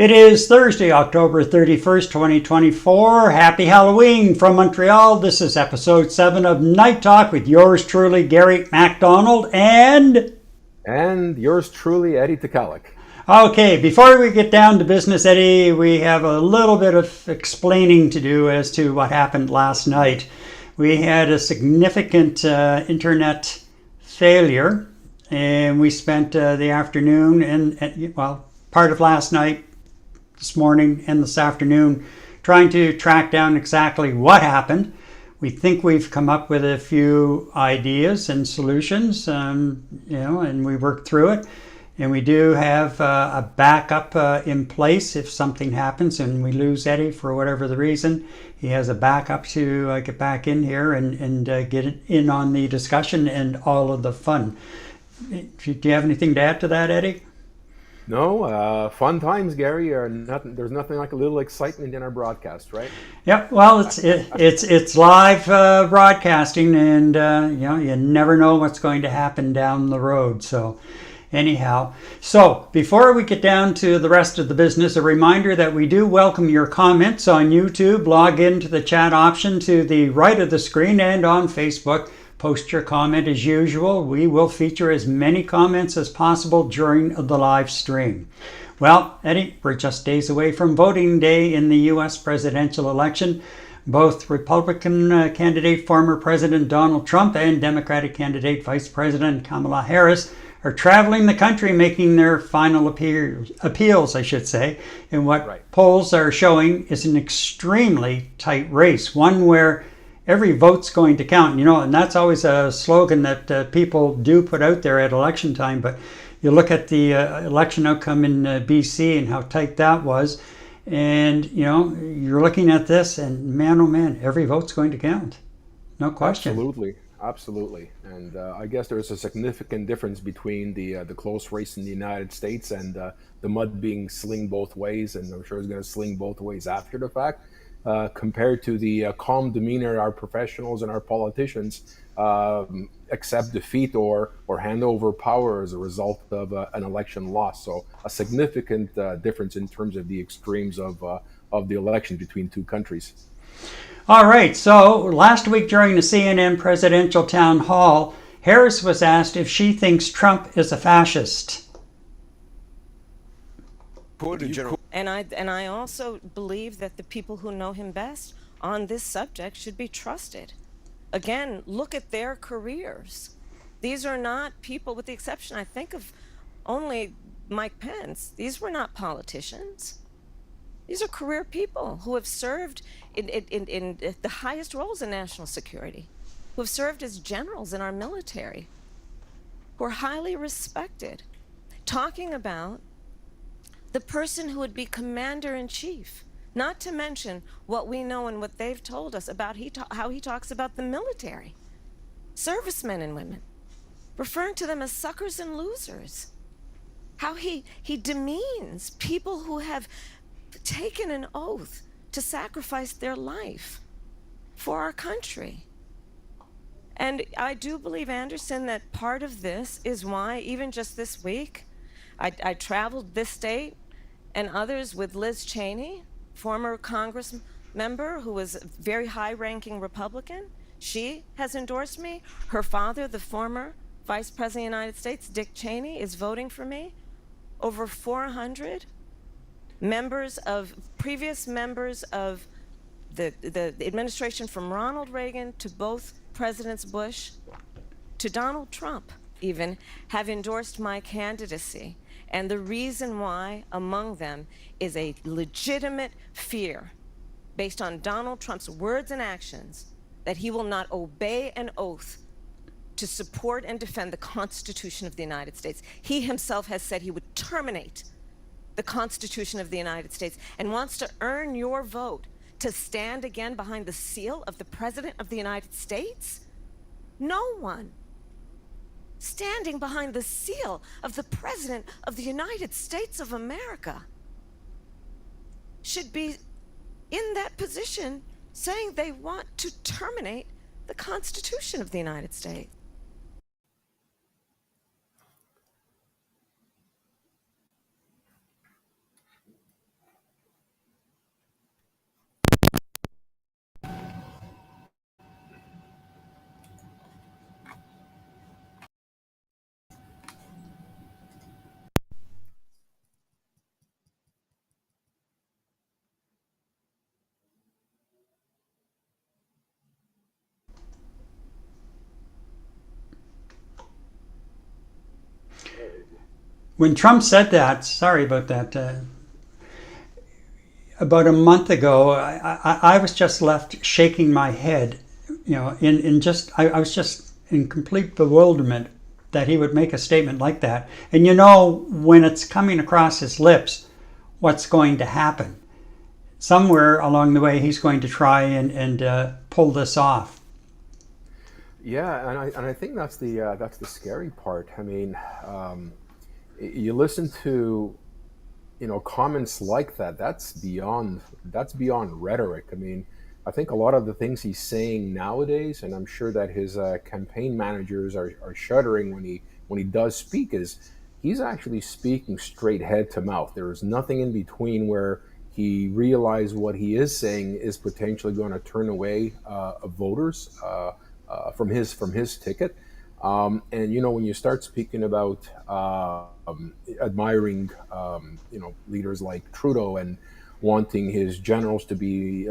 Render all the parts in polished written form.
It is Thursday, October 31st, 2024. Happy Halloween from Montreal. This is episode 7 of Night Talk with yours truly, Gary MacDonald, and yours truly, Eddie Tekalik. Okay, before we get down to business, Eddie, we have a little bit of explaining to do as to what happened last night. We had a significant internet failure, and we spent the afternoon and part of last night, this morning and this afternoon, trying to track down exactly what happened. We think we've come up with a few ideas and solutions, and we worked through it. And we do have a backup in place if something happens and we lose Eddie for whatever the reason. He has a backup to get back in here and get in on the discussion and all of the fun. Do you have anything to add to that, Eddie? No, fun times, Gary. There's nothing like a little excitement in our broadcast, right? Yep. Well, it's live broadcasting, and you never know what's going to happen down the road. So, anyhow, before we get down to the rest of the business, a reminder that we do welcome your comments on YouTube. Log into the chat option to the right of the screen, and on Facebook. Post your comment as usual. We will feature as many comments as possible during the live stream. Well, Eddie, we're just days away from voting day in the U.S. presidential election. Both Republican candidate former President Donald Trump and Democratic candidate Vice President Kamala Harris are traveling the country making their final appeals, in what polls are showing is an extremely tight race, one where every vote's going to count, and that's always a slogan that people do put out there at election time. But you look at the election outcome in BC and how tight that was, and you're looking at this, and man, oh man, every vote's going to count, no question. Absolutely. And I guess there's a significant difference between the close race in the United States and the mud being slinged both ways, and I'm sure it's going to sling both ways after the fact. Compared to the calm demeanor our professionals and our politicians accept defeat or hand over power as a result of an election loss. So a significant difference in terms of the extremes of the election between two countries. All right, so last week during the CNN presidential town hall, Harris was asked if she thinks Trump is a fascist. And I also believe that the people who know him best on this subject should be trusted. Again, look at their careers. These are not people, with the exception, I think, of only Mike Pence. These were not politicians. These are career people who have served in the highest roles in national security, who have served as generals in our military, who are highly respected. Talking about the person who would be commander-in-chief, not to mention what we know and what they've told us about how he talks about the military, servicemen and women, referring to them as suckers and losers, how he demeans people who have taken an oath to sacrifice their life for our country. And I do believe, Anderson, that part of this is why, even just this week, I traveled this state and others with Liz Cheney, former Congress member who was a very high-ranking Republican. She has endorsed me. Her father, the former Vice President of the United States, Dick Cheney, is voting for me. Over 400 previous members of the administration, from Ronald Reagan to both Presidents Bush to Donald Trump even, have endorsed my candidacy. And the reason why, among them, is a legitimate fear based on Donald Trump's words and actions that he will not obey an oath to support and defend the Constitution of the United States. He himself has said he would terminate the Constitution of the United States and wants to earn your vote to stand again behind the seal of the President of the United States? No one standing behind the seal of the President of the United States of America should be in that position saying they want to terminate the Constitution of the United States. when Trump said that, sorry about that, about a month ago, I was just left shaking my head, in just, I was just in complete bewilderment that he would make a statement like that. And when it's coming across his lips, what's going to happen? Somewhere along the way, he's going to try and pull this off. Yeah, and I think that's the scary part. I mean, you listen to comments like that. That's beyond rhetoric. I mean, I think a lot of the things he's saying nowadays, and I'm sure that his campaign managers are shuddering when he does speak, is he's actually speaking straight head to mouth. There is nothing in between where he realized what he is saying is potentially going to turn away voters from his ticket. And when you start speaking about admiring leaders like Trudeau and wanting his generals to be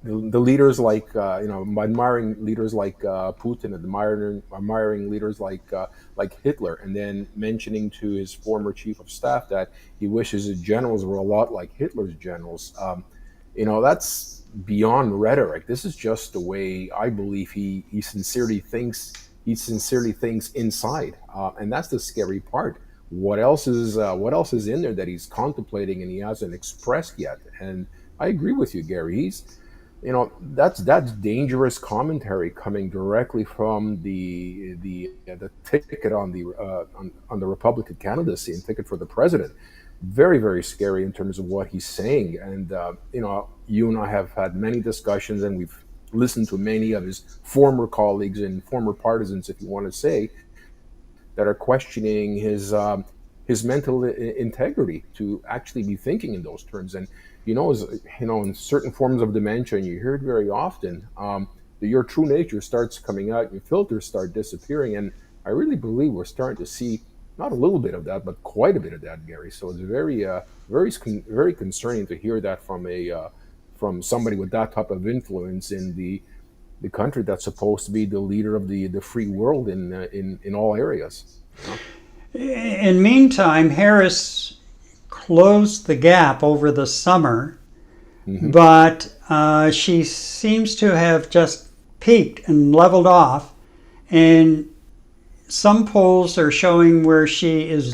the leaders like admiring leaders like Putin, admiring leaders like Hitler, and then mentioning to his former chief of staff that he wishes his generals were a lot like Hitler's generals. That's beyond rhetoric. This is just the way I believe he sincerely thinks. He sincerely thinks inside, and that's the scary part. What else is in there that he's contemplating and he hasn't expressed yet? And I agree with you, Gary. That's dangerous commentary coming directly from the ticket on the Republican candidacy and ticket for the president. Very, very scary in terms of what he's saying. And you and I have had many discussions, and we've listened to many of his former colleagues and former partisans, if you want to say, that are questioning his mental integrity to actually be thinking in those terms. And in certain forms of dementia, and you hear it very often, your true nature starts coming out, your filters start disappearing, and I really believe we're starting to see not a little bit of that, but quite a bit of that, Gary. So it's very concerning to hear that from somebody with that type of influence in the country that's supposed to be the leader of the free world in all areas. In meantime, Harris closed the gap over the summer, but she seems to have just peaked and leveled off. And some polls are showing where she is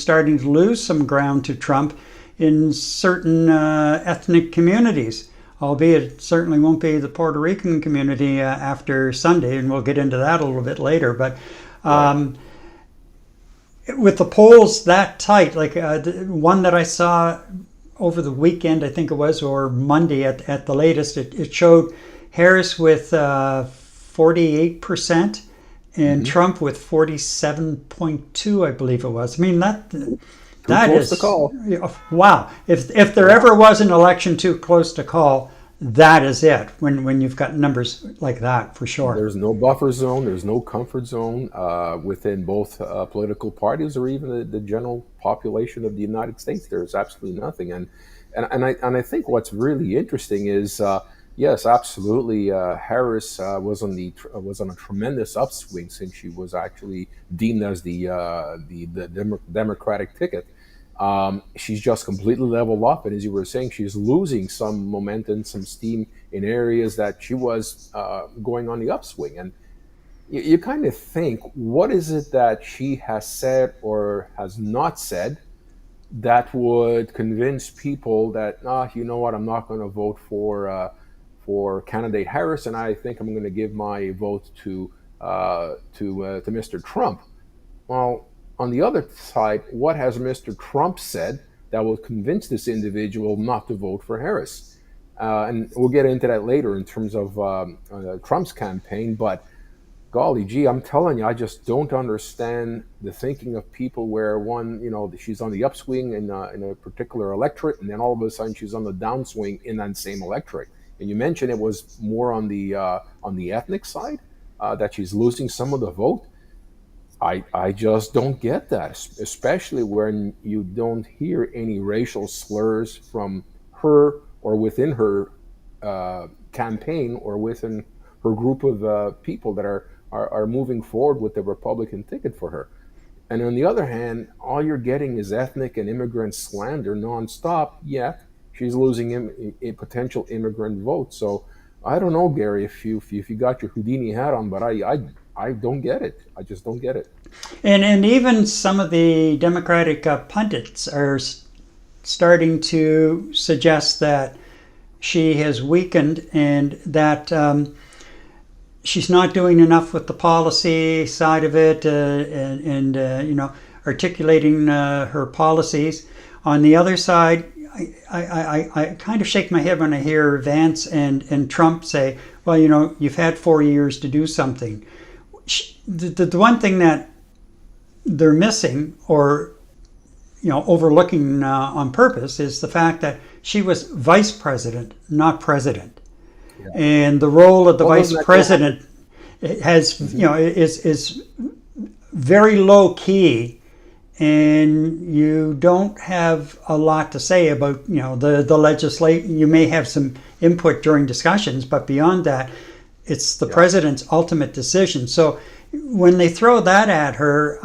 starting to lose some ground to Trump in certain ethnic communities, albeit it certainly won't be the Puerto Rican community after Sunday, and we'll get into that a little bit later. But with the polls that tight, like the one that I saw over the weekend, I think it was, or Monday at the latest, it showed Harris with 48%. And Trump with 47.2, I believe it was. I mean, that close is to call. Wow. If there ever was an election too close to call, that is it. When you've got numbers like that, for sure. There's no buffer zone. There's no comfort zone within both political parties or even the general population of the United States. There's absolutely nothing. And I think what's really interesting is. Yes, absolutely. Harris was on a tremendous upswing since she was actually deemed as the Democratic ticket. She's just completely leveled up, and as you were saying, she's losing some momentum, some steam in areas that she was going on the upswing. And you kind of think, what is it that she has said or has not said that would convince people that, you know what, I'm not going to vote for candidate Harris, and I think I'm going to give my vote to Mr. Trump. Well, on the other side, what has Mr. Trump said that will convince this individual not to vote for Harris? And we'll get into that later in terms of Trump's campaign. But golly gee, I'm telling you, I just don't understand the thinking of people where she's on the upswing in a particular electorate, and then all of a sudden she's on the downswing in that same electorate. And you mentioned it was more on the ethnic side that she's losing some of the vote. I just don't get that, especially when you don't hear any racial slurs from her or within her campaign or within her group of people that are moving forward with the Republican ticket for her. And on the other hand, all you're getting is ethnic and immigrant slander nonstop. Yet she's losing potential immigrant votes. So I don't know, Gary, if you got your Houdini hat on, but I don't get it. I just don't get it. And even some of the Democratic pundits are starting to suggest that she has weakened and that she's not doing enough with the policy side of it and articulating her policies. On the other side, I kind of shake my head when I hear Vance and Trump say, well, you've had 4 years to do something. The one thing that they're missing or overlooking on purpose is the fact that she was vice president, not president. Yeah. And the role of the Well, vice president has, is very low key, and you don't have a lot to say about, the legislate. You may have some input during discussions, but beyond that, it's the president's ultimate decision. So when they throw that at her,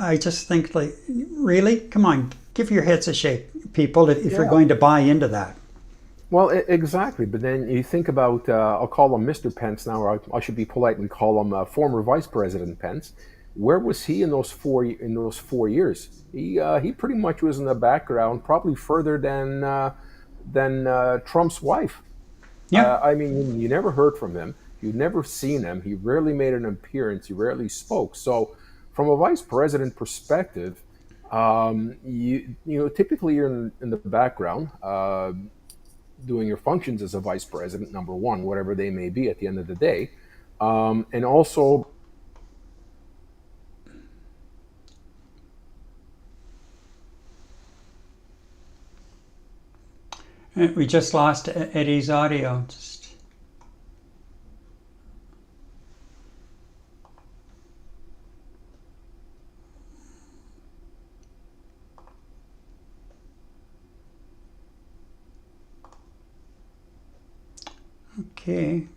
I just think, like, really? Come on, give your heads a shake, people, if you're going to buy into that. Well, exactly. But then you think about, I'll call him Mr. Pence now, or I should be polite and call him former Vice President Pence. Where was he in those 4 years? He pretty much was in the background, probably further than Trump's wife. Yeah. I mean, you never heard from him. You'd never seen him. He rarely made an appearance. He rarely spoke. So, from a vice president perspective, typically you're in the background, doing your functions as a vice president, number one, whatever they may be at the end of the day, and also. We just lost Eddie's audio. Okay.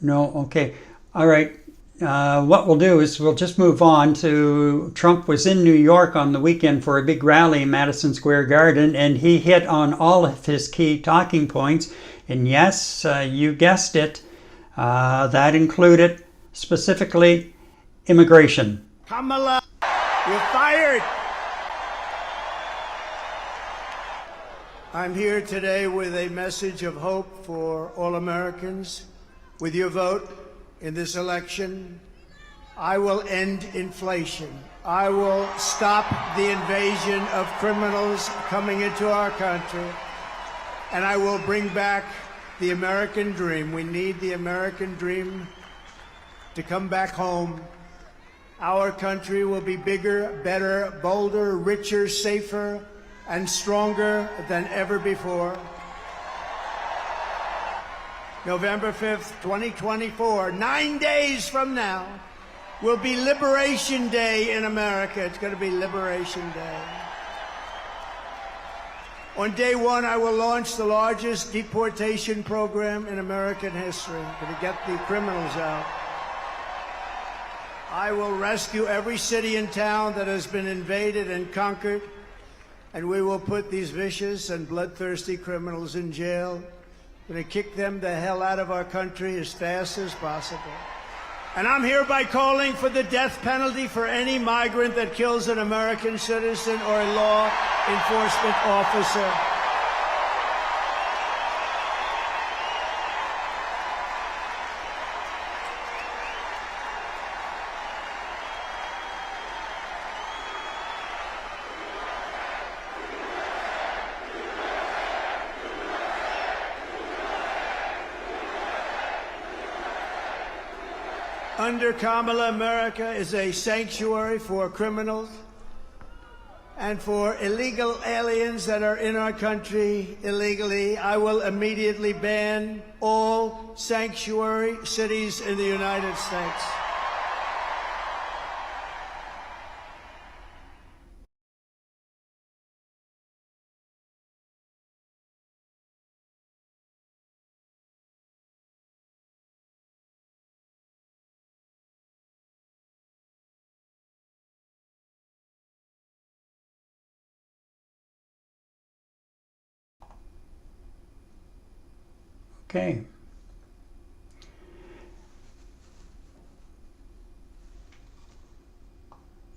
No, okay. All right. What we'll do is we'll just move on to Trump was in New York on the weekend for a big rally in Madison Square Garden, and he hit on all of his key talking points. And yes, you guessed it, that included specifically immigration. Kamala, you're fired. I'm here today with a message of hope for all Americans. With your vote in this election, I will end inflation. I will stop the invasion of criminals coming into our country, and I will bring back the American dream. We need the American dream to come back home. Our country will be bigger, better, bolder, richer, safer, and stronger than ever before. November 5th, 2024, 9 days from now, will be Liberation Day in America. It's going to be Liberation Day. On day one, I will launch the largest deportation program in American history to get the criminals out. I will rescue every city and town that has been invaded and conquered, and we will put these vicious and bloodthirsty criminals in jail. We're going to kick them the hell out of our country as fast as possible. And I'm hereby calling for the death penalty for any migrant that kills an American citizen or a law enforcement officer. Under Kamala, America is a sanctuary for criminals and for illegal aliens that are in our country illegally. I will immediately ban all sanctuary cities in the United States. Okay.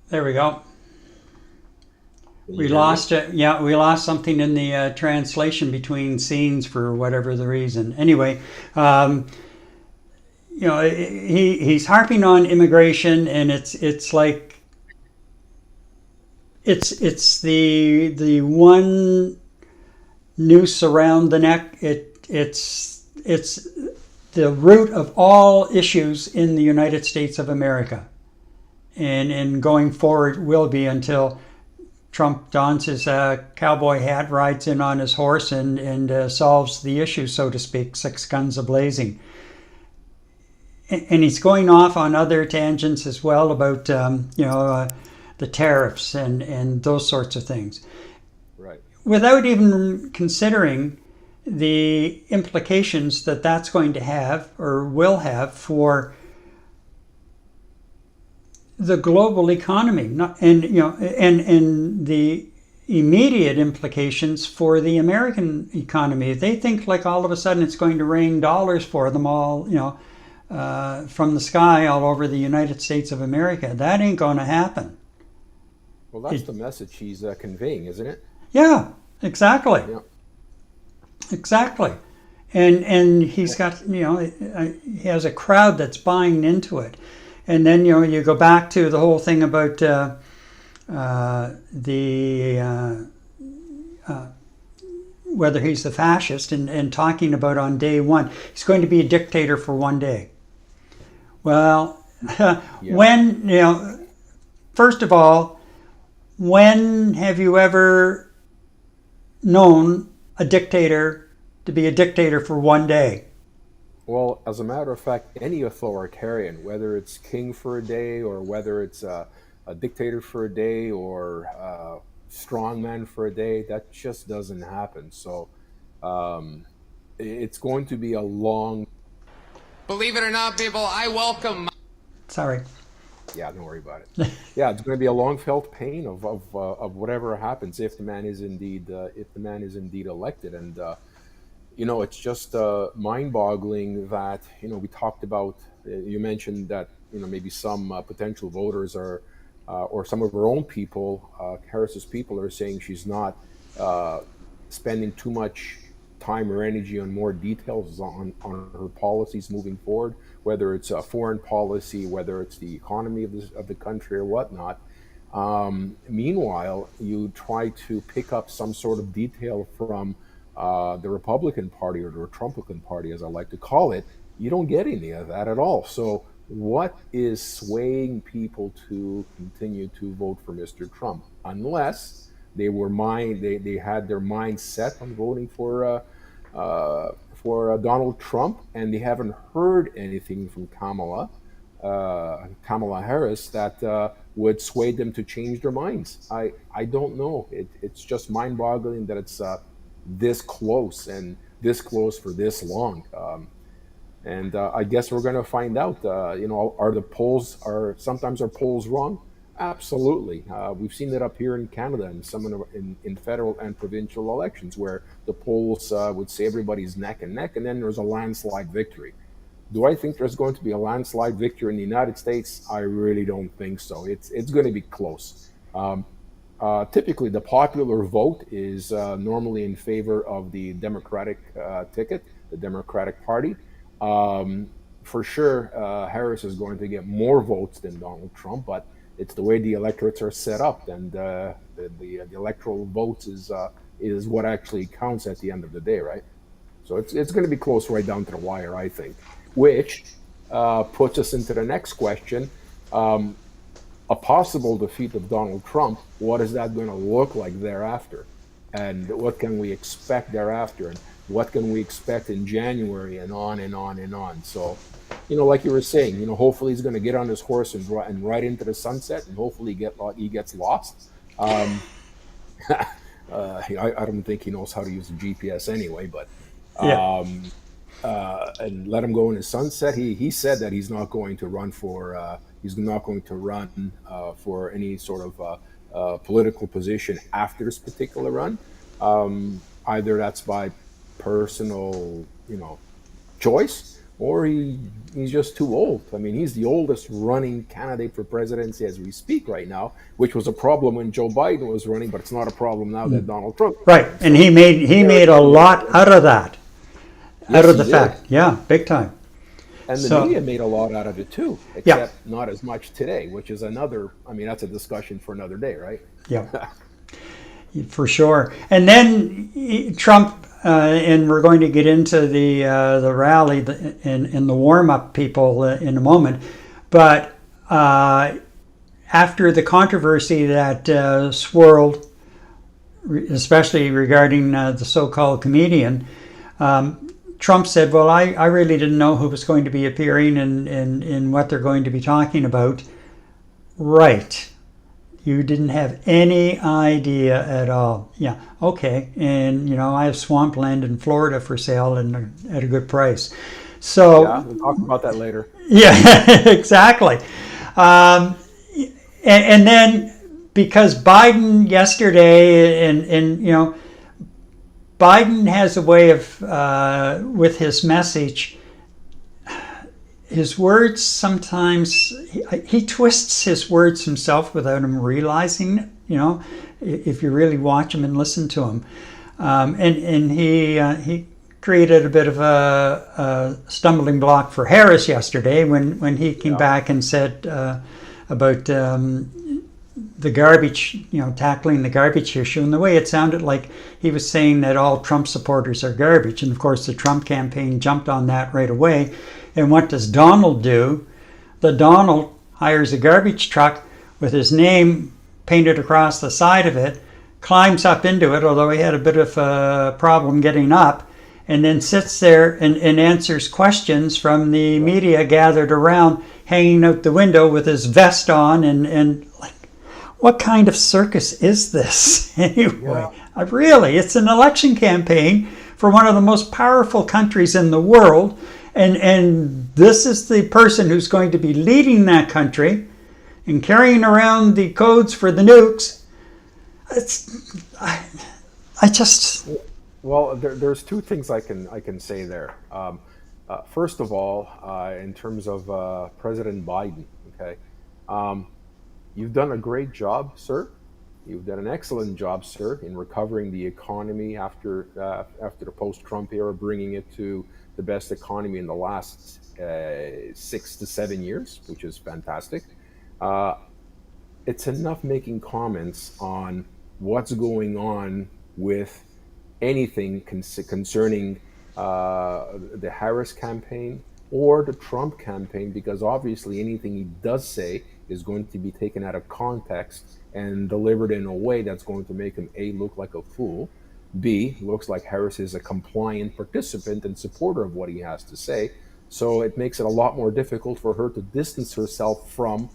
There we go. Can you We hear me? lost it. Yeah, we lost something in the translation between scenes for whatever the reason. Anyway, um, he's harping on immigration, and it's like it's the one noose around the neck. It's the root of all issues in the United States of America, and going forward will be until Trump dons his cowboy hat, rides in on his horse, and solves the issue, so to speak, six guns a blazing. And he's going off on other tangents as well about the tariffs and those sorts of things, Right. without even considering the implications that that's going to have or will have for the global economy, and the immediate implications for the American economy. They think like all of a sudden it's going to rain dollars for them all, from the sky all over the United States of America. That ain't going to happen. Well, that's the message he's conveying, isn't it? Yeah, exactly, Yeah. exactly. And he's got, he has a crowd that's buying into it. And then you go back to the whole thing about whether he's the fascist, and talking about on day one he's going to be a dictator for one day. Well, Yeah. when first of all, when have you ever known a dictator to be a dictator for one day? Well, as a matter of fact, any authoritarian, whether it's king for a day or whether it's a dictator for a day or strongman for a day, that just doesn't happen. So it's going to be a long. Believe it or not, people, I welcome. Sorry. Yeah, don't worry about it. Yeah, it's going to be a long felt pain of whatever happens if the man is indeed elected. And it's just mind-boggling that we talked about. You mentioned that maybe some potential voters are, or some of her own people, Harris's people, are saying she's not spending too much time or energy on more details on her policies moving forward, whether it's a foreign policy, whether it's the economy of the country or whatnot. Meanwhile, you try to pick up some sort of detail from the Republican Party, or the Trumpican Party, as I like to call it. You don't get any of that at all. So what is swaying people to continue to vote for Mr. Trump? Unless they had their mind set on voting for Donald Trump, and they haven't heard anything from Kamala Harris that would sway them to change their minds. I don't know. It's just mind-boggling that it's this close, and this close for this long. And I guess we're going to find out. Sometimes our polls wrong? Absolutely. We've seen it up here in Canada and in federal and provincial elections, where the polls would say everybody's neck and neck, and then there's a landslide victory. Do I think there's going to be a landslide victory in the United States? I really don't think so. It's going to be close. Typically, the popular vote is normally in favor of the Democratic ticket, the Democratic Party. For sure, Harris is going to get more votes than Donald Trump, but it's the way the electorates are set up, and the electoral votes is what actually counts at the end of the day, right? So it's going to be close right down to the wire, I think, which puts us into the next question. A possible defeat of Donald Trump, what is that going to look like thereafter? And what can we expect thereafter? And what can we expect in January, and on and on and on? So, like you were saying, hopefully he's going to get on his horse and ride into the sunset, and hopefully he gets lost. I don't think he knows how to use a GPS anyway, but Yeah. and let him go in his sunset. He said that he's not going to run for any sort of political position after this particular run. Either that's by personal, choice, or he's just too old. I mean, he's the oldest running candidate for presidency as we speak right now, which was a problem when Joe Biden was running, but it's not a problem now that Donald Trump is Right, running. and So, he made a lot out of that, yes, out of he the did. fact. Yeah, big time. And the So- media made a lot out of it too, Yeah. except not as much today, which is another, I mean, that's a discussion for another day, right? Yeah, for sure. And then Trump, and we're going to get into the rally and the warm up people in a moment, but after the controversy that swirled, especially regarding the so-called comedian, Trump said, well, I really didn't know who was going to be appearing and what they're going to be talking about. Right. You didn't have any idea at all. Yeah, okay. And, I have swampland in Florida for sale and at a good price. So, Yeah, we'll talk about that later. yeah, exactly. And then because Biden yesterday, and Biden has a way of, with his message, his words sometimes, he twists his words himself without him realizing it, if you really watch him and listen to him. And he created a bit of a stumbling block for Harris yesterday when he came back and said about the garbage, tackling the garbage issue. And the way it sounded like he was saying that all Trump supporters are garbage. And of course, the Trump campaign jumped on that right away. And what does Donald do? The Donald hires a garbage truck with his name painted across the side of it, climbs up into it, although he had a bit of a problem getting up, and then sits there and answers questions from the media gathered around, hanging out the window with his vest on, and like, what kind of circus is this anyway? Really, it's an election campaign for one of the most powerful countries in the world, and this is the person who's going to be leading that country and carrying around the codes for the nukes. I just... Well, there's two things I can say there. First of all, in terms of President Biden, okay, you've done a great job, sir. You've done an excellent job, sir, in recovering the economy after the post-Trump era, bringing it to the best economy in the last 6 to 7 years, which is fantastic. It's enough making comments on what's going on with anything concerning the Harris campaign or the Trump campaign, because obviously anything he does say is going to be taken out of context and delivered in a way that's going to make him A, look like a fool, B, looks like Harris is a compliant participant and supporter of what he has to say. So it makes it a lot more difficult for her to distance herself from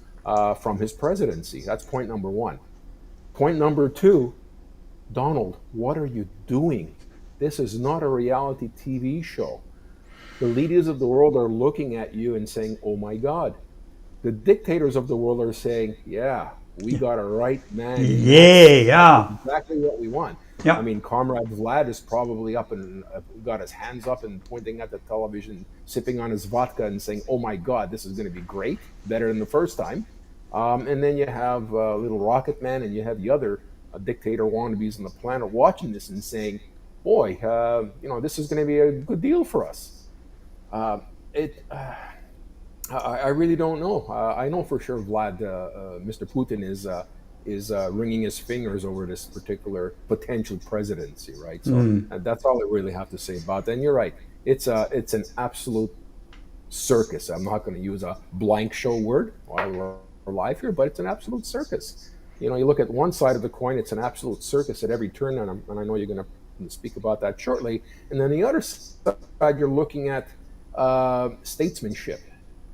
his presidency. That's point number one. Point number two, Donald, what are you doing? This is not a reality TV show. The leaders of the world are looking at you and saying, oh my God. The dictators of the world are saying, yeah, we got a right man. Yeah. That's exactly what we want. Yep. I mean, Comrade Vlad is probably up and got his hands up and pointing at the television, sipping on his vodka and saying, oh my God, this is going to be great, better than the first time. And then you have Little Rocket Man and you have the other dictator wannabes on the planet watching this and saying, boy, this is going to be a good deal for us. I really don't know. I know for sure Vlad, Mr. Putin is wringing his fingers over this particular potential presidency, right? So that's all I really have to say about that. And you're right. It's an absolute circus. I'm not going to use a blank show word while we're live here, but it's an absolute circus. You look at one side of the coin, it's an absolute circus at every turn, and I know you're going to speak about that shortly. And then the other side, you're looking at statesmanship,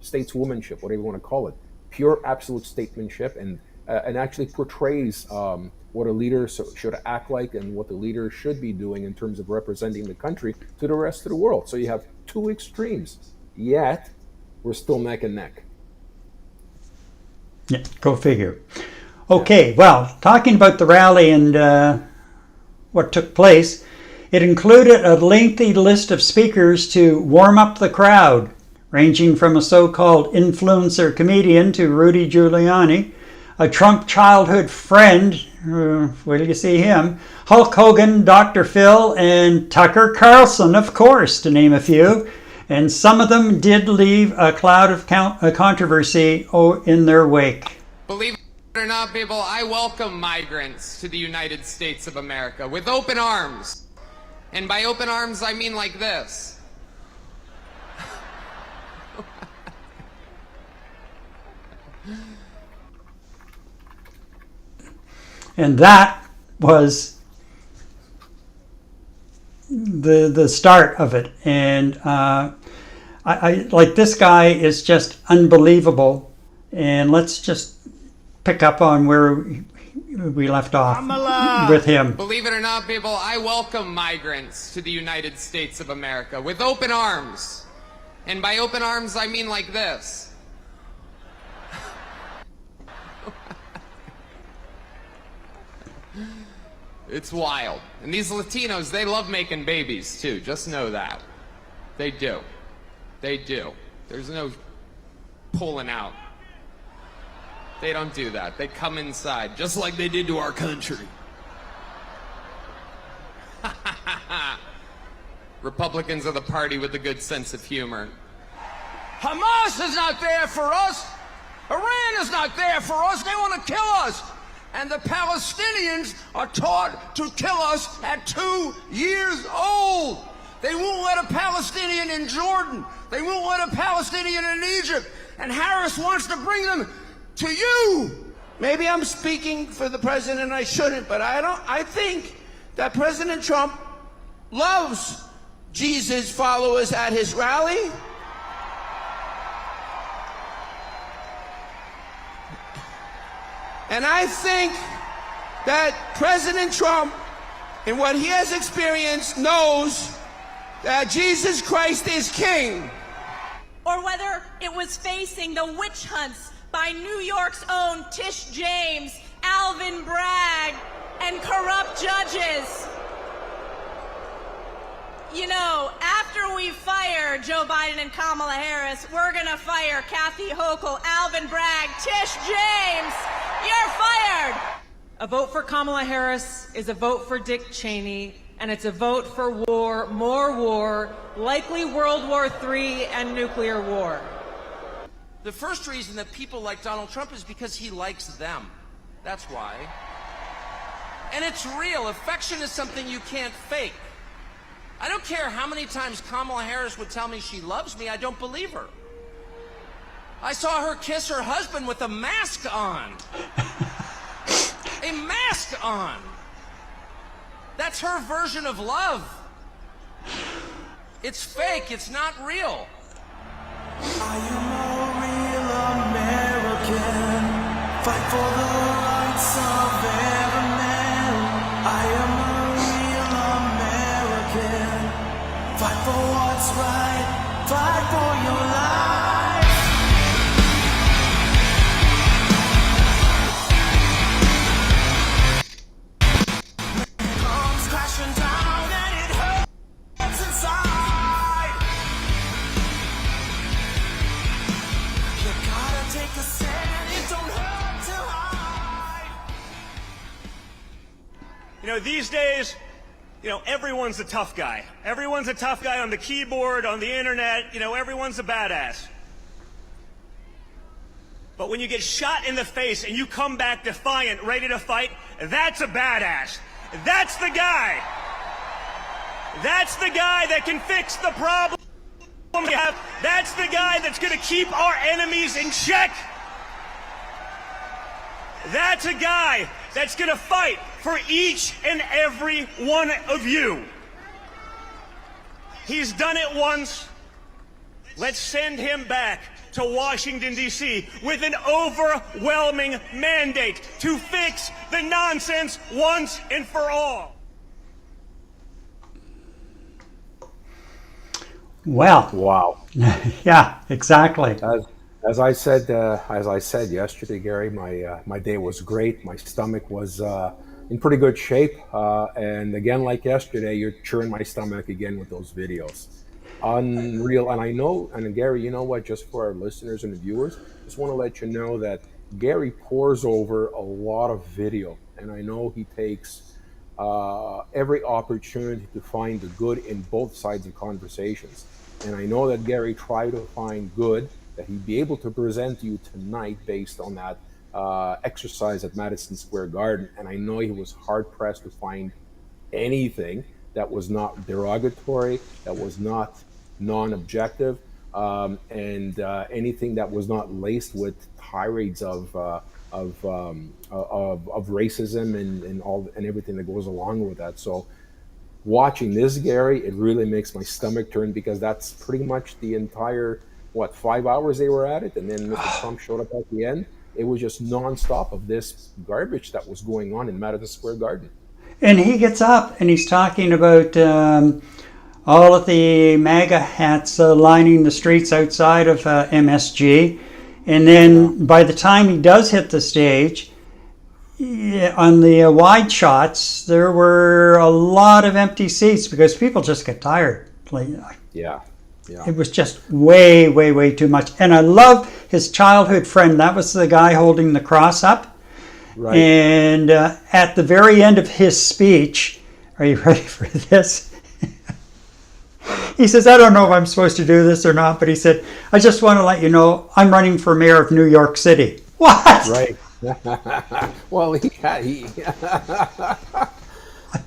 stateswomanship, whatever you want to call it, pure absolute statesmanship, and actually portrays what a leader should act like and what the leader should be doing in terms of representing the country to the rest of the world. So you have two extremes, yet we're still neck and neck. Yeah, go figure. Okay, well, talking about the rally and what took place, It included a lengthy list of speakers to warm up the crowd, ranging from a so-called influencer comedian to Rudy Giuliani, a Trump childhood friend, where do you see him, Hulk Hogan, Dr. Phil, and Tucker Carlson, of course, to name a few. And some of them did leave a cloud of controversy in their wake. Believe it or not, people, I welcome migrants to the United States of America with open arms. And by open arms, I mean like this. And that was the start of it. And I like, this guy is just unbelievable. And let's just pick up on where we left off with him. Believe it or not, people, I welcome migrants to the United States of America with open arms. And by open arms, I mean like this. It's wild. And these Latinos, they love making babies too. Just know that. They do. They do. There's no pulling out. They don't do that. They come inside, just like they did to our country. Republicans are the party with a good sense of humor. Hamas is not there for us. Iran is not there for us. They want to kill us. And the Palestinians are taught to kill us at 2 years old. They won't let a Palestinian in Jordan. They won't let a Palestinian in Egypt. And Harris wants to bring them to you. Maybe I'm speaking for the president and I shouldn't, but I think that President Trump loves Jesus followers at his rally. And I think that President Trump, in what he has experienced, knows that Jesus Christ is king. Or whether it was facing the witch hunts by New York's own Tish James, Alvin Bragg, and corrupt judges. You know, after we fire Joe Biden and Kamala Harris, we're gonna fire Kathy Hochul, Alvin Bragg, Tish James. You're fired! A vote for Kamala Harris is a vote for Dick Cheney, and it's a vote for war, more war, likely World War III and nuclear war. The first reason that people like Donald Trump is because he likes them. That's why. And it's real. Affection is something you can't fake. I don't care how many times Kamala Harris would tell me she loves me, I don't believe her. I saw her kiss her husband with a mask on. A mask on. That's her version of love. It's fake, it's not real. I am a real American. Fight for the rights of every man. I am a real American. Fight for what's right. Fight for your life. Comes crashing down and it hurts inside. You gotta take a stand. It don't hurt to hide. You know, these days, everyone's a tough guy. Everyone's a tough guy on the keyboard, on the internet. Everyone's a badass. But when you get shot in the face and you come back defiant, ready to fight, that's a badass. That's the guy. That's the guy that can fix the problem we have. That's the guy that's going to keep our enemies in check. That's a guy that's going to fight for each and every one of you. He's done it once. Let's send him back to Washington, D.C. with an overwhelming mandate to fix the nonsense once and for all. Well, Wow. yeah, exactly. As I said yesterday, Gary, my day was great. My stomach was, in pretty good shape. And again, like yesterday, you're churning my stomach again with those videos. Unreal. And I know, and Gary, you know what, just for our listeners and viewers, just want to let you know that Gary pores over a lot of video. And I know he takes every opportunity to find the good in both sides of conversations. And I know that Gary tried to find good that he'd be able to present to you tonight based on that exercise at Madison Square Garden. And I know he was hard pressed to find anything that was not derogatory, that was not non-objective, and anything that was not laced with tirades of racism and everything that goes along with that. So watching this, Gary, it really makes my stomach turn, because that's pretty much the entire 5 hours they were at it, and then Mr. Trump showed up at the end. It was just nonstop of this garbage that was going on in Madison Square Garden. And he gets up and he's talking about all of the MAGA hats lining the streets outside of MSG. And then by the time he does hit the stage, on the wide shots, there were a lot of empty seats because people just get tired. Yeah. It was just way, way, way too much. And I love his childhood friend. That was the guy holding the cross up. Right. And at the very end of his speech, are you ready for this? He says, I don't know if I'm supposed to do this or not, but he said, I just want to let you know I'm running for mayor of New York City. What? Right. Well,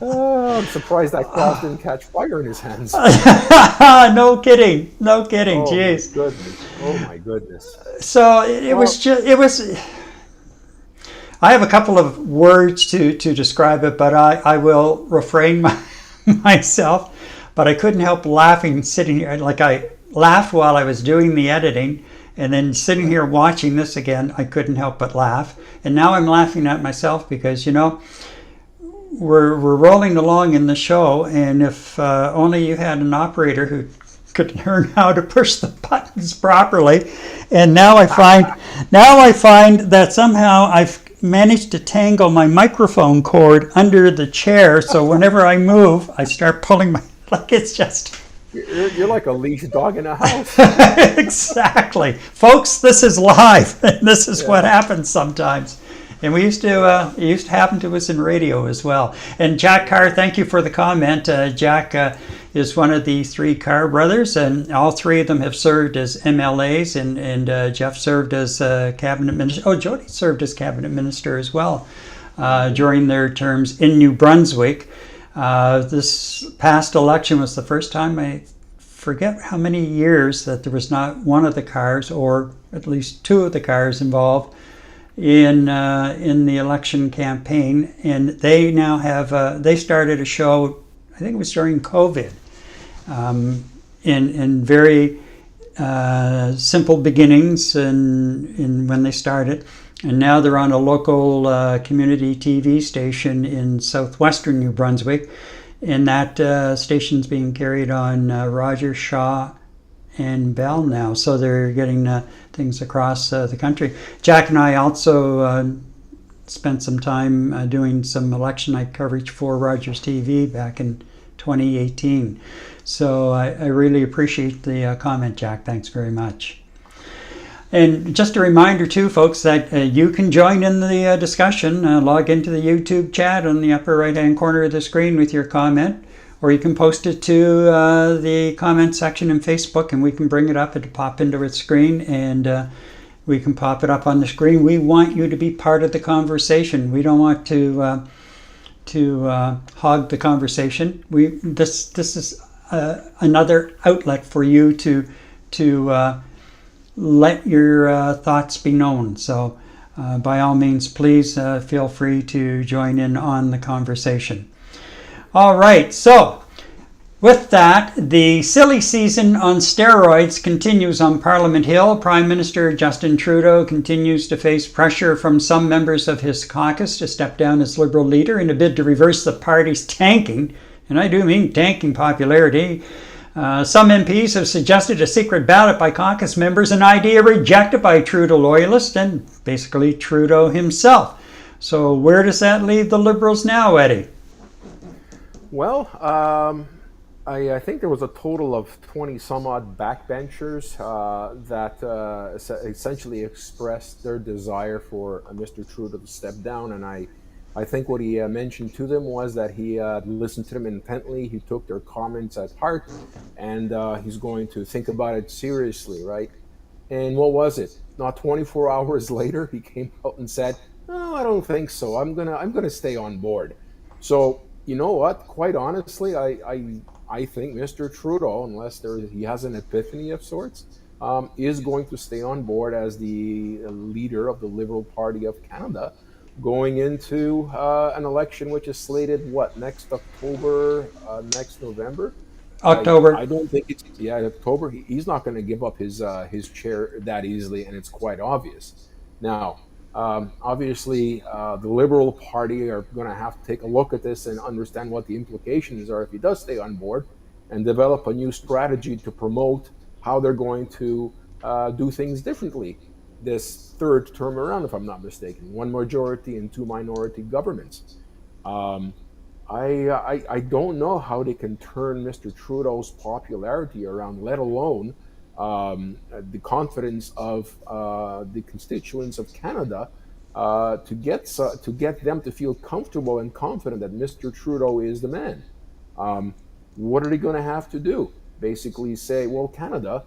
oh, I'm surprised that cross didn't catch fire in his hands. No kidding. Jeez. Oh my goodness. So it was. I have a couple of words to describe it, but I will refrain myself. But I couldn't help laughing sitting here. Like, I laughed while I was doing the editing, and then sitting here watching this again, I couldn't help but laugh. And now I'm laughing at myself because, we're rolling along in the show, and if only you had an operator who could learn how to push the buttons properly. And now I find that somehow I've managed to tangle my microphone cord under the chair, so whenever I move, I start pulling my, it's just... You're like a leashed dog in a house. Exactly. Folks, this is live. This is what happens sometimes. And it used to happen to us in radio as well. And Jack Carr, thank you for the comment. Jack is one of the three Carr brothers, and all three of them have served as MLAs, and Jeff served as cabinet minister. Oh, Jody served as cabinet minister as well during their terms in New Brunswick. This past election was the first time, I forget how many years, that there was not one of the Carrs, or at least two of the Carrs, involved in the election campaign. And they now have they started a show, I think it was during COVID, in very simple beginnings and when they started. And now they're on a local community TV station in southwestern New Brunswick. And that station's being carried on Roger, Shaw, and Bell now. So they're getting things across the country. Jack and I also spent some time doing some election night coverage for Rogers TV back in 2018. So I really appreciate the comment, Jack. Thanks very much. And just a reminder too, folks, that you can join in the discussion. Log into the YouTube chat on the upper right-hand corner of the screen with your comment, or you can post it to the comment section in Facebook, and we can bring it up and pop into its screen, and we can pop it up on the screen. We want you to be part of the conversation. We don't want to hog the conversation. This is another outlet for you to let your thoughts be known. So by all means, please feel free to join in on the conversation. All right, so with that, the silly season on steroids continues on Parliament Hill. Prime Minister Justin Trudeau continues to face pressure from some members of his caucus to step down as Liberal leader in a bid to reverse the party's tanking, and I do mean tanking, popularity. Some MPs have suggested a secret ballot by caucus members, an idea rejected by Trudeau loyalists and basically Trudeau himself. So where does that leave the Liberals now, Eddie? Well, I think there was a total of 20 some odd backbenchers that essentially expressed their desire for Mr. Trudeau to step down. And I think what he mentioned to them was that he listened to them intently, he took their comments at heart, and he's going to think about it seriously, right? And what was it? Not 24 hours later, he came out and said, "No, I don't think so. I'm gonna stay on board." So you know what? Quite honestly, I think Mr. Trudeau, unless he has an epiphany of sorts, is going to stay on board as the leader of the Liberal Party of Canada, going into an election which is slated next October, next November. October. I don't think it's October. He's not going to give up his chair that easily, and it's quite obvious. Now, obviously, the Liberal Party are going to have to take a look at this and understand what the implications are if he does stay on board, and develop a new strategy to promote how they're going to do things differently this third term around, if I'm not mistaken. One majority and two minority governments. I don't know how they can turn Mr. Trudeau's popularity around, let alone the confidence of the constituents of Canada to get them to feel comfortable and confident that Mr. Trudeau is the man. What are they going to have to do? Basically say, well, Canada,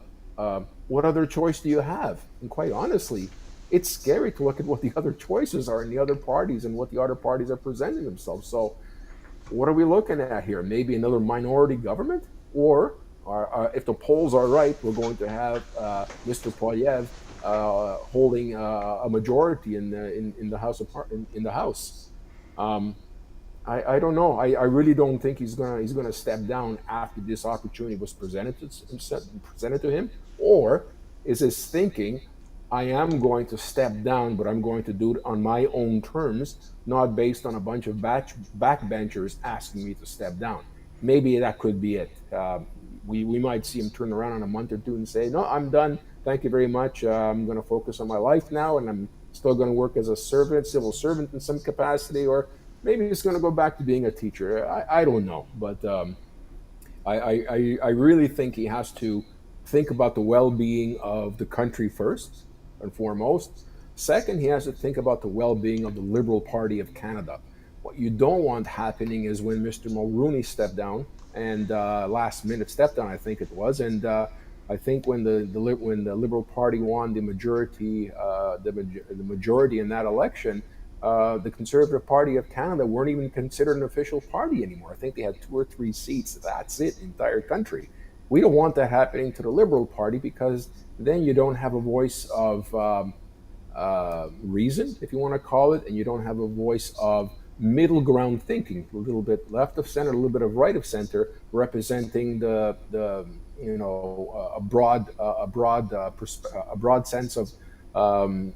what other choice do you have? And quite honestly, it's scary to look at what the other choices are in the other parties and what the other parties are presenting themselves. So what are we looking at here? Maybe another minority government? Or if the polls are right, we're going to have Mr. Poilievre holding a majority in the House. I don't know. I really don't think he's gonna step down after this opportunity was presented to him. Or is his thinking, I am going to step down, but I'm going to do it on my own terms, not based on a bunch of backbenchers asking me to step down. Maybe that could be it. We might see him turn around in a month or two and say, no, I'm done. Thank you very much. I'm going to focus on my life now, and I'm still going to work as a civil servant in some capacity, or maybe he's going to go back to being a teacher. I don't know. But I really think he has to think about the well-being of the country first and foremost. Second, he has to think about the well-being of the Liberal Party of Canada. What you don't want happening is when Mr. Mulroney stepped down, and last minute step down, I think it was, and I think when the Liberal Party won the majority in that election, the Conservative Party of Canada weren't even considered an official party anymore. I think they had 2 or 3 seats. That's it, in the entire country. We don't want that happening to the Liberal Party, because then you don't have a voice of reason, if you want to call it, and you don't have a voice of middle ground thinking, a little bit left of center, a little bit of right of center, representing a broad sense of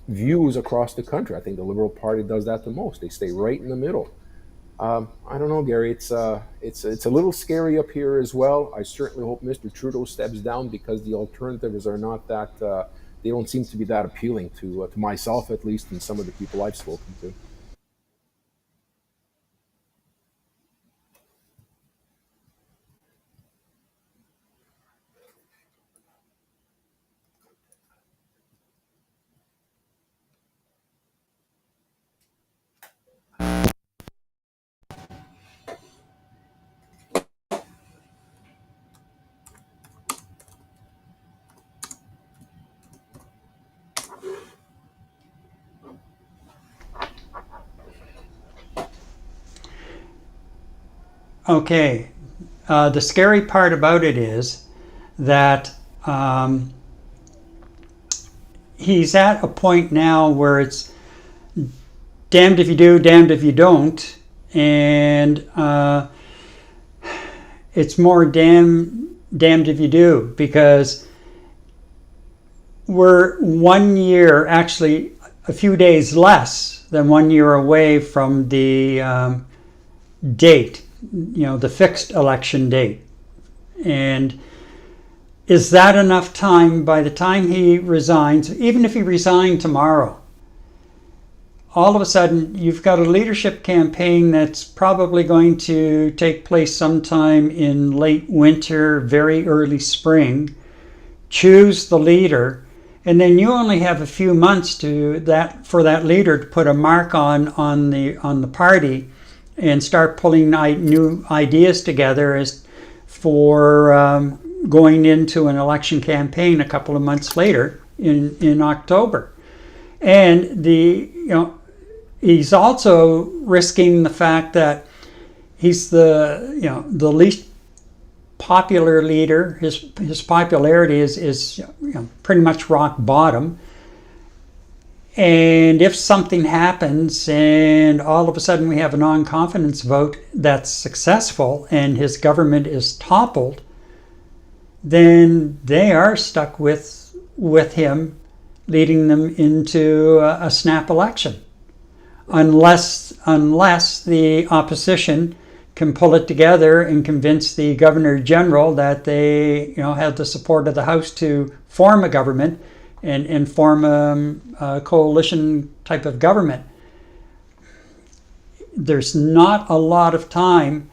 views across the country. I think the Liberal Party does that the most. They stay right in the middle. I don't know, Gary. It's a little scary up here as well. I certainly hope Mr. Trudeau steps down, because the alternatives are not that. They don't seem to be that appealing to myself, at least, and some of the people I've spoken to. Okay. The scary part about it is that he's at a point now where it's damned if you do, damned if you don't, and it's more damned if you do, because we're 1 year, actually a few days less than 1 year away from the date, the fixed election date. And is that enough time by the time he resigns, even if he resigned tomorrow? all of a sudden you've got a leadership campaign that's probably going to take place sometime in late winter, very early spring. Choose the leader, and then you only have a few months for that leader to put a mark on the party and start pulling new ideas together as for going into an election campaign a couple of months later in October. And he's also risking the fact that he's the least popular leader. His popularity is pretty much rock bottom. And if something happens and all of a sudden we have a non-confidence vote that's successful and his government is toppled, then they are stuck with him, leading them into a snap election. Unless the opposition can pull it together and convince the Governor General that they have the support of the House to form a government and form a coalition type of government. There's not a lot of time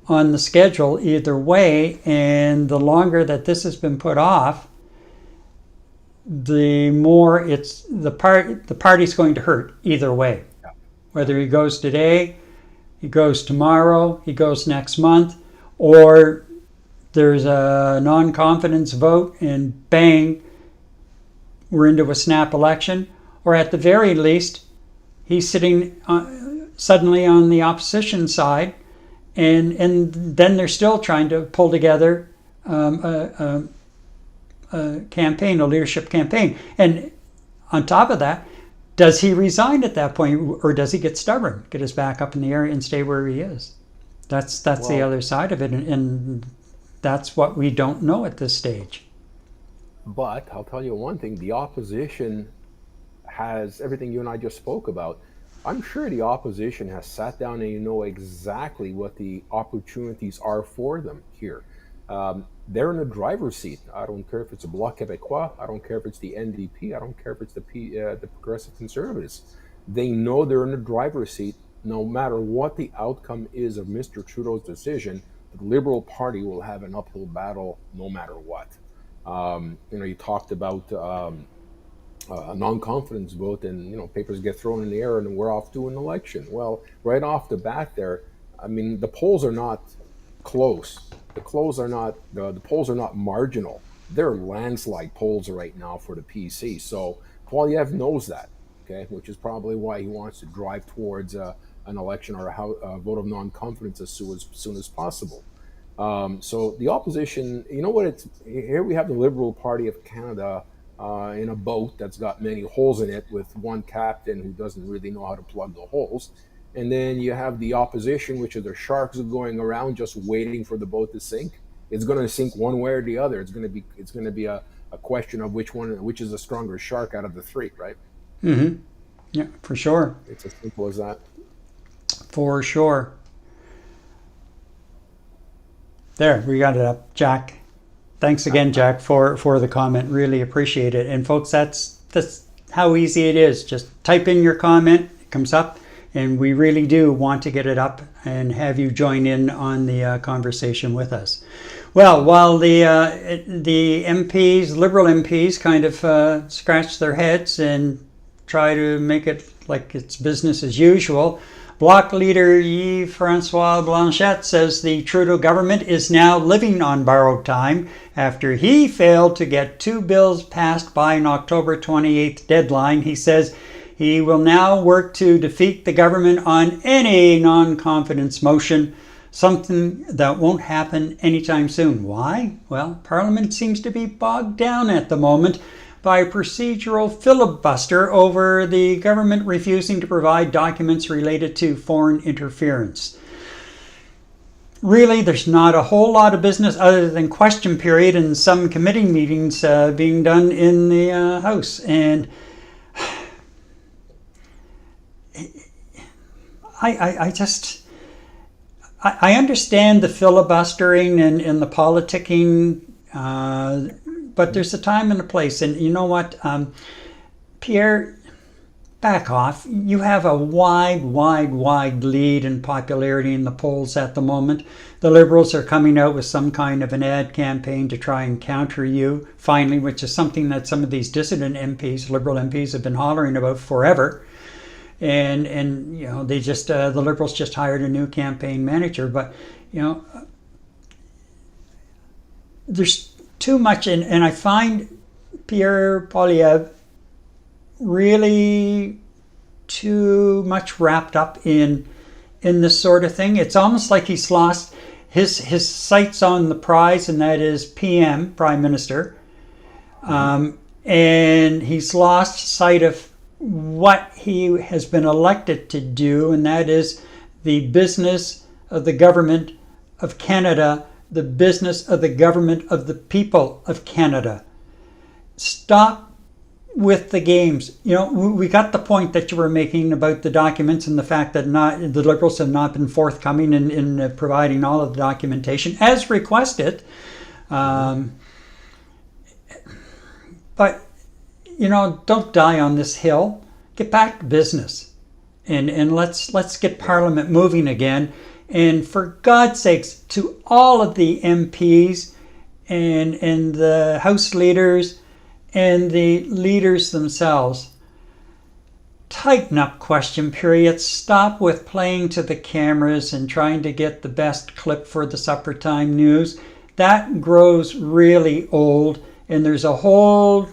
on the schedule either way, and the longer that this has been put off, the more the party's going to hurt either way. Whether he goes today, he goes tomorrow, he goes next month, or there's a non-confidence vote and bang, we're into a snap election, or at the very least, he's sitting suddenly on the opposition side, and then they're still trying to pull together a campaign, a leadership campaign. And on top of that, does he resign at that point, or does he get stubborn, get his back up in the air and stay where he is? That's the other side of it, and that's what we don't know at this stage. But I'll tell you one thing, the opposition has everything you and I just spoke about. I'm sure the opposition has sat down and exactly what the opportunities are for them here. They're in the driver's seat. I don't care if it's a Bloc Québécois. I don't care if it's the NDP. I don't care if it's the Progressive Conservatives. They know they're in the driver's seat. No matter what the outcome is of Mr. Trudeau's decision, the Liberal Party will have an uphill battle no matter what. You talked about a non-confidence vote, and papers get thrown in the air, and we're off to an election. Well, right off the bat, there, I mean, the polls are not close. The polls are not marginal. They're landslide polls right now for the PC. So Poilievre knows that, okay, which is probably why he wants to drive towards an election or a vote of non-confidence as soon as possible. So the opposition, here we have the Liberal Party of Canada in a boat that's got many holes in it with one captain who doesn't really know how to plug the holes. And then you have the opposition, which are the sharks going around just waiting for the boat to sink. It's going to sink one way or the other. It's going to be a question of which is the stronger shark out of the three, right? Mm-hmm. Yeah, for sure. It's as simple as that. For sure. There, we got it up, Jack. Thanks again, Jack, for the comment. Really appreciate it. And folks, that's how easy it is. Just type in your comment, it comes up, and we really do want to get it up and have you join in on the conversation with us. Well, while the MPs, Liberal MPs, kind of scratch their heads and try to make it like it's business as usual, Bloc leader Yves-François Blanchet says the Trudeau government is now living on borrowed time after he failed to get 2 bills passed by an October 28th deadline. He says he will now work to defeat the government on any non-confidence motion, something that won't happen anytime soon. Why? Well, Parliament seems to be bogged down at the moment by a procedural filibuster over the government refusing to provide documents related to foreign interference. Really, there's not a whole lot of business other than question period and some committee meetings being done in the House. And I understand the filibustering and the politicking, but there's a time and a place. And you know what, Pierre, back off. You have a wide lead in popularity in the polls at the moment. The Liberals are coming out with some kind of an ad campaign to try and counter you, finally, which is something that some of these dissident MPs, Liberal MPs, have been hollering about forever. And you know, they just the Liberals just hired a new campaign manager, but you know, there's too much, and I find Pierre Poilievre really too much wrapped up in this sort of thing. It's almost like he's lost his sights on the prize, and that is PM, Prime Minister, and he's lost sight of what he has been elected to do, and that is the business of the government of Canada, the business of the government of the people of Canada. Stop with the games. You know, we got the point that you were making about the documents and the fact that the Liberals have not been forthcoming in providing all of the documentation as requested. But, you know, don't die on this hill. Get back to business. And let's get Parliament moving again. And for God's sakes, to all of the MPs and the House leaders and the leaders themselves, tighten up question periods. Stop with playing to the cameras and trying to get the best clip for the supper time news. That grows really old, and there's a whole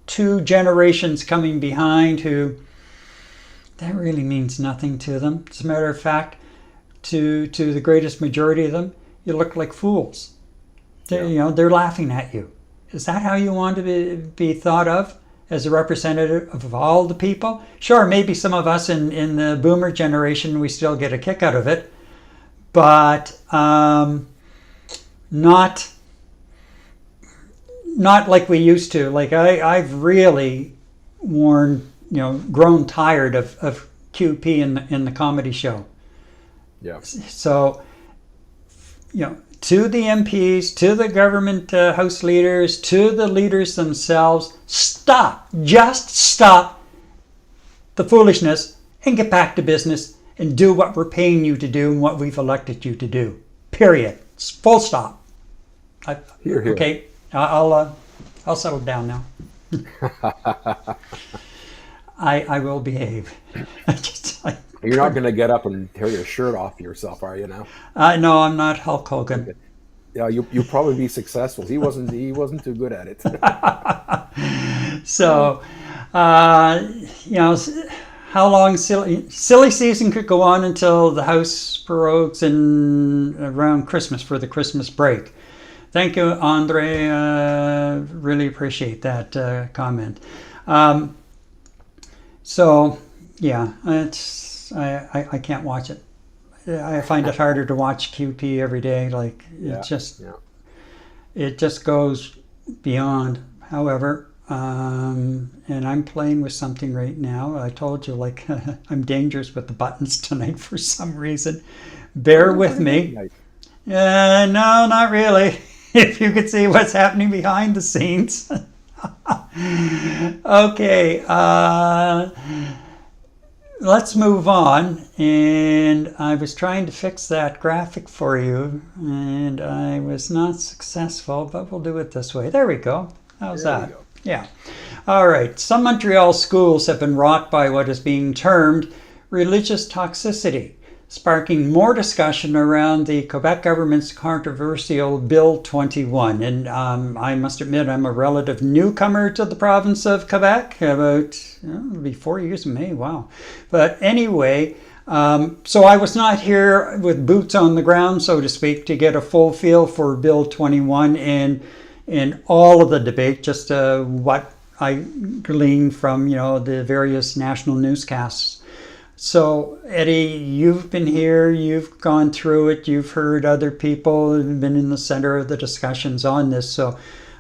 2 generations coming behind who that really means nothing to them. As a matter of fact, to the greatest majority of them, you look like fools. You know, they're laughing at you. Is that how you want to be thought of as a representative of all the people? Sure, maybe some of us in the boomer generation, we still get a kick out of it, but not like we used to. Like I've really grown tired of QP in the comedy show. Yeah. So, you know, to the MPs, to the government House leaders, to the leaders themselves, just stop the foolishness and get back to business and do what we're paying you to do and what we've elected you to do. Period. Full stop. Hear, hear. Okay, I'll settle down now. I will behave. You're not going to get up and tear your shirt off yourself, are you now? No, I'm not Hulk Hogan. Okay. Yeah, you'll probably be successful. He wasn't too good at it. So, you know, how long silly season could go on until the House prorogues in around Christmas for the Christmas break. Thank you, Andre. Really appreciate that comment. So, yeah, I can't watch it. I find it harder to watch QP every day. Like it just goes beyond. However, and I'm playing with something right now. I told you, like I'm dangerous with the buttons tonight for some reason. Bear with me. No, not really. If you could see what's happening behind the scenes. Okay. Let's move on. And I was trying to fix that graphic for you, and I was not successful, but we'll do it this way. There we go. How's that? Yeah. All right. Some Montreal schools have been rocked by what is being termed religious toxicity, sparking more discussion around the Quebec government's controversial Bill 21. And I must admit, I'm a relative newcomer to the province of Quebec, about it'll be 4 years in May, wow. But anyway, so I was not here with boots on the ground, so to speak, to get a full feel for Bill 21 and all of the debate, just what I gleaned from, you know, the various national newscasts. So, Eddie, you've been here, you've gone through it, you've heard other people who've been in the center of the discussions on this. So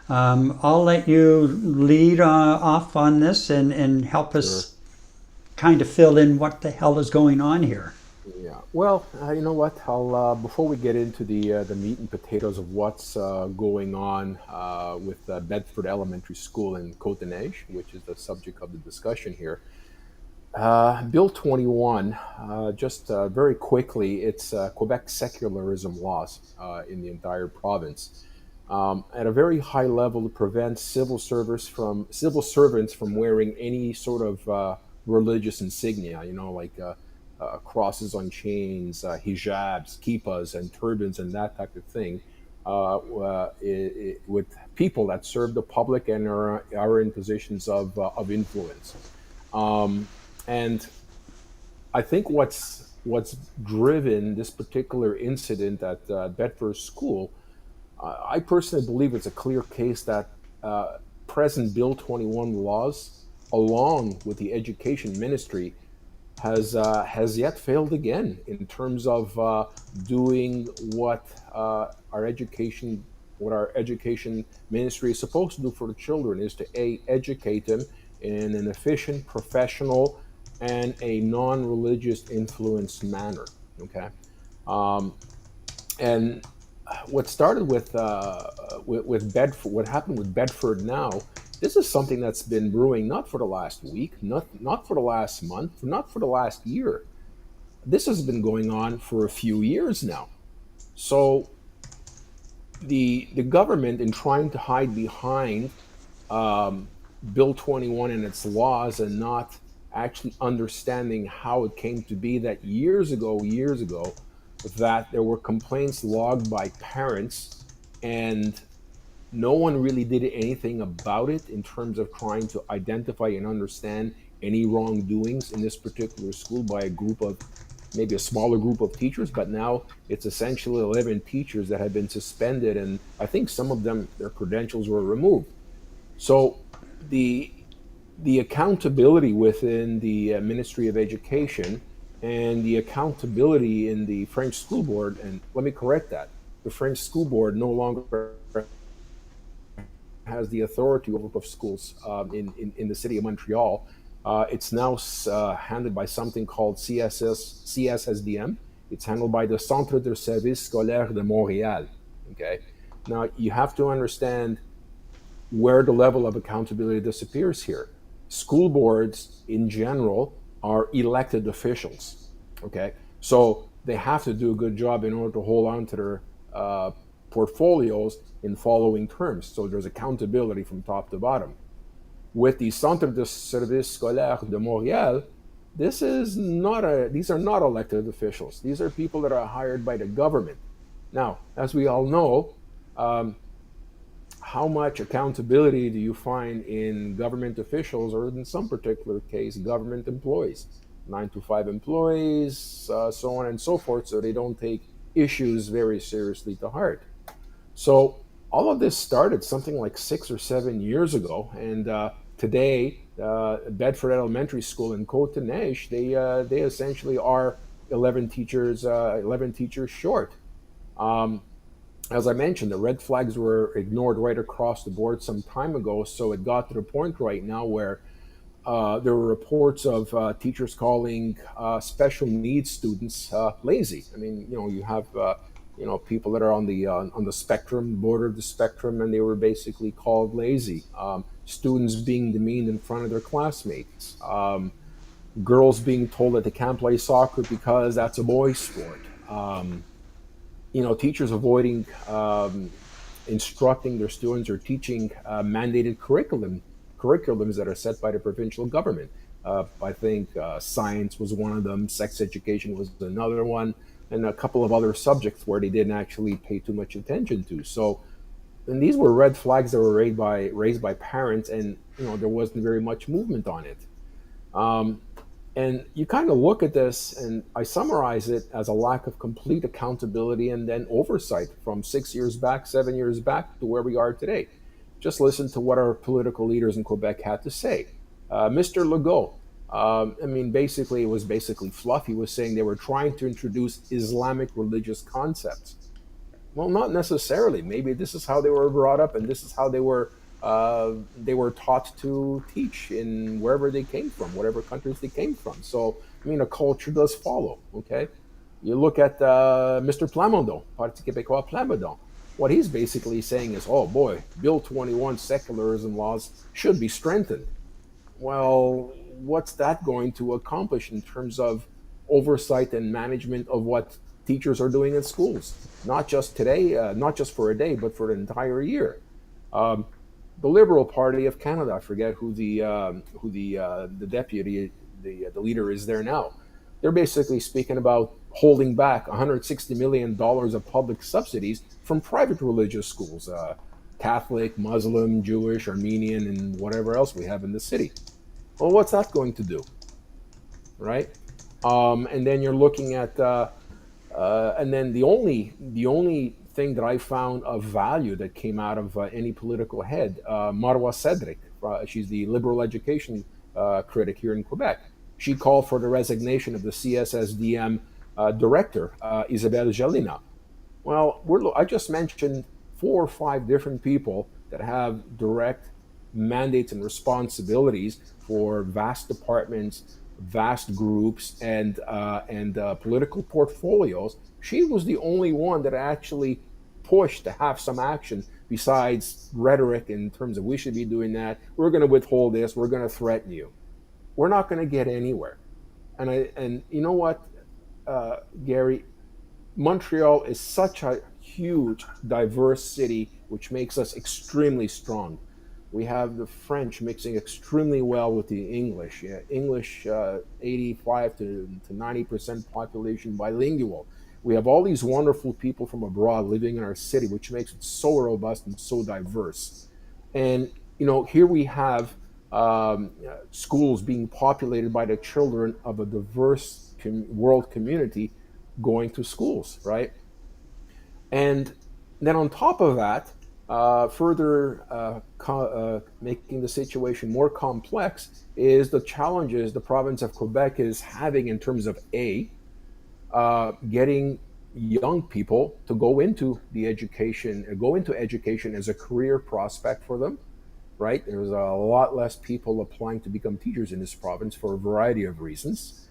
I'll let you lead off on this and help us kind of fill in what the hell is going on here. Yeah. Well, you know what? I'll before we get into the meat and potatoes of what's going on with Bedford Elementary School in Côte-des-Neiges, which is the subject of the discussion here, Bill 21, just very quickly, it's Quebec secularism laws in the entire province. At a very high level, it prevents civil servants from wearing any sort of religious insignia, like crosses on chains, hijabs, kippas, and turbans, and that type of thing, with people that serve the public and are in positions of influence. And I think what's driven this particular incident at Bedford School, I personally believe it's a clear case that present Bill 21 laws, along with the Education Ministry, has yet failed again in terms of doing what our education ministry is supposed to do for the children, is to educate them in an efficient, professional, and a non-religious influence manner. Okay, and what started with Bedford, what happened with Bedford now, this is something that's been brewing not for the last week, not for the last month, not for the last year. This has been going on for a few years now. So the government, in trying to hide behind Bill 21 and its laws, and not actually understanding how it came to be that years ago, that there were complaints logged by parents, and no one really did anything about it in terms of trying to identify and understand any wrongdoings in this particular school by a group of, maybe a smaller group of teachers. But now it's essentially 11 teachers that have been suspended, and I think some of them, their credentials were removed. So the accountability within the Ministry of Education and the accountability in the French School Board, and let me correct that, the French School Board no longer has the authority over of schools in the city of Montreal. It's now handled by something called CSSDM. It's handled by the Centre de Services Scolaires de Montréal. Okay, now you have to understand where the level of accountability disappears here. School boards in general are elected officials. Okay, so they have to do a good job in order to hold on to their portfolios in following terms. So there's accountability from top to bottom. With the Centre de Services Scolaires de Montréal, these are not elected officials. These are people that are hired by the government. Now, as we all know, how much accountability do you find in government officials, or in some particular case, government employees, 9-to-5 employees, so on and so forth, so they don't take issues very seriously to heart. So all of this started something like 6 or 7 years ago, and today, Bedford Elementary School in Côte-des-Neiges, they essentially are 11 teachers short. As I mentioned, the red flags were ignored right across the board some time ago, so it got to the point right now where there were reports of teachers calling special needs students lazy. I mean, you have people that are on the spectrum, border of the spectrum, and they were basically called lazy. Students being demeaned in front of their classmates. Girls being told that they can't play soccer because that's a boys' sport. Teachers avoiding instructing their students or teaching mandated curriculums that are set by the provincial government. I think science was one of them, sex education was another one, and a couple of other subjects where they didn't actually pay too much attention to. So, and these were red flags that were raised by parents, and there wasn't very much movement on it. And you kind of look at this, and I summarize it as a lack of complete accountability and then oversight from 6 years back, 7 years back to where we are today. Just listen to what our political leaders in Quebec had to say. Mr. Legault, basically, it was basically fluff. He was saying they were trying to introduce Islamic religious concepts. Well, not necessarily. Maybe this is how they were brought up, and this is how they were taught to teach in wherever they came from, whatever countries they came from. So, a culture does follow, okay? You look at Mr. Plamondon, Parti Québécois Plamondon. What he's basically saying is, oh boy, Bill 21 secularism laws should be strengthened. Well, what's that going to accomplish in terms of oversight and management of what teachers are doing in schools? Not just today, not just for a day, but for an entire year. Um, the Liberal Party of Canada, I forget who the deputy, the leader is there now. They're basically speaking about holding back $160 million of public subsidies from private religious schools, Catholic, Muslim, Jewish, Armenian, and whatever else we have in the city. Well, what's that going to do, right? And then you're looking at, and then the only thing that I found of value that came out of any political head, Marwa Cedric, she's the liberal education critic here in Quebec. She called for the resignation of the CSSDM director, Isabelle Jalina. Well, I just mentioned 4 or 5 different people that have direct mandates and responsibilities for vast departments, vast groups, and political portfolios. She was the only one that actually pushed to have some action besides rhetoric in terms of we should be doing that. We're going to withhold this. We're going to threaten you. We're not going to get anywhere. And you know what, Gary, Montreal is such a huge, diverse city, which makes us extremely strong. We have the French mixing extremely well with the English. Yeah, English, 85 to 90% population bilingual. We have all these wonderful people from abroad living in our city, which makes it so robust and so diverse. And here we have schools being populated by the children of a diverse world community going to schools, right? And then on top of that, further making the situation more complex is the challenges the province of Quebec is having in terms of getting young people to go into education as a career prospect for them, right? There's a lot less people applying to become teachers in this province for a variety of reasons.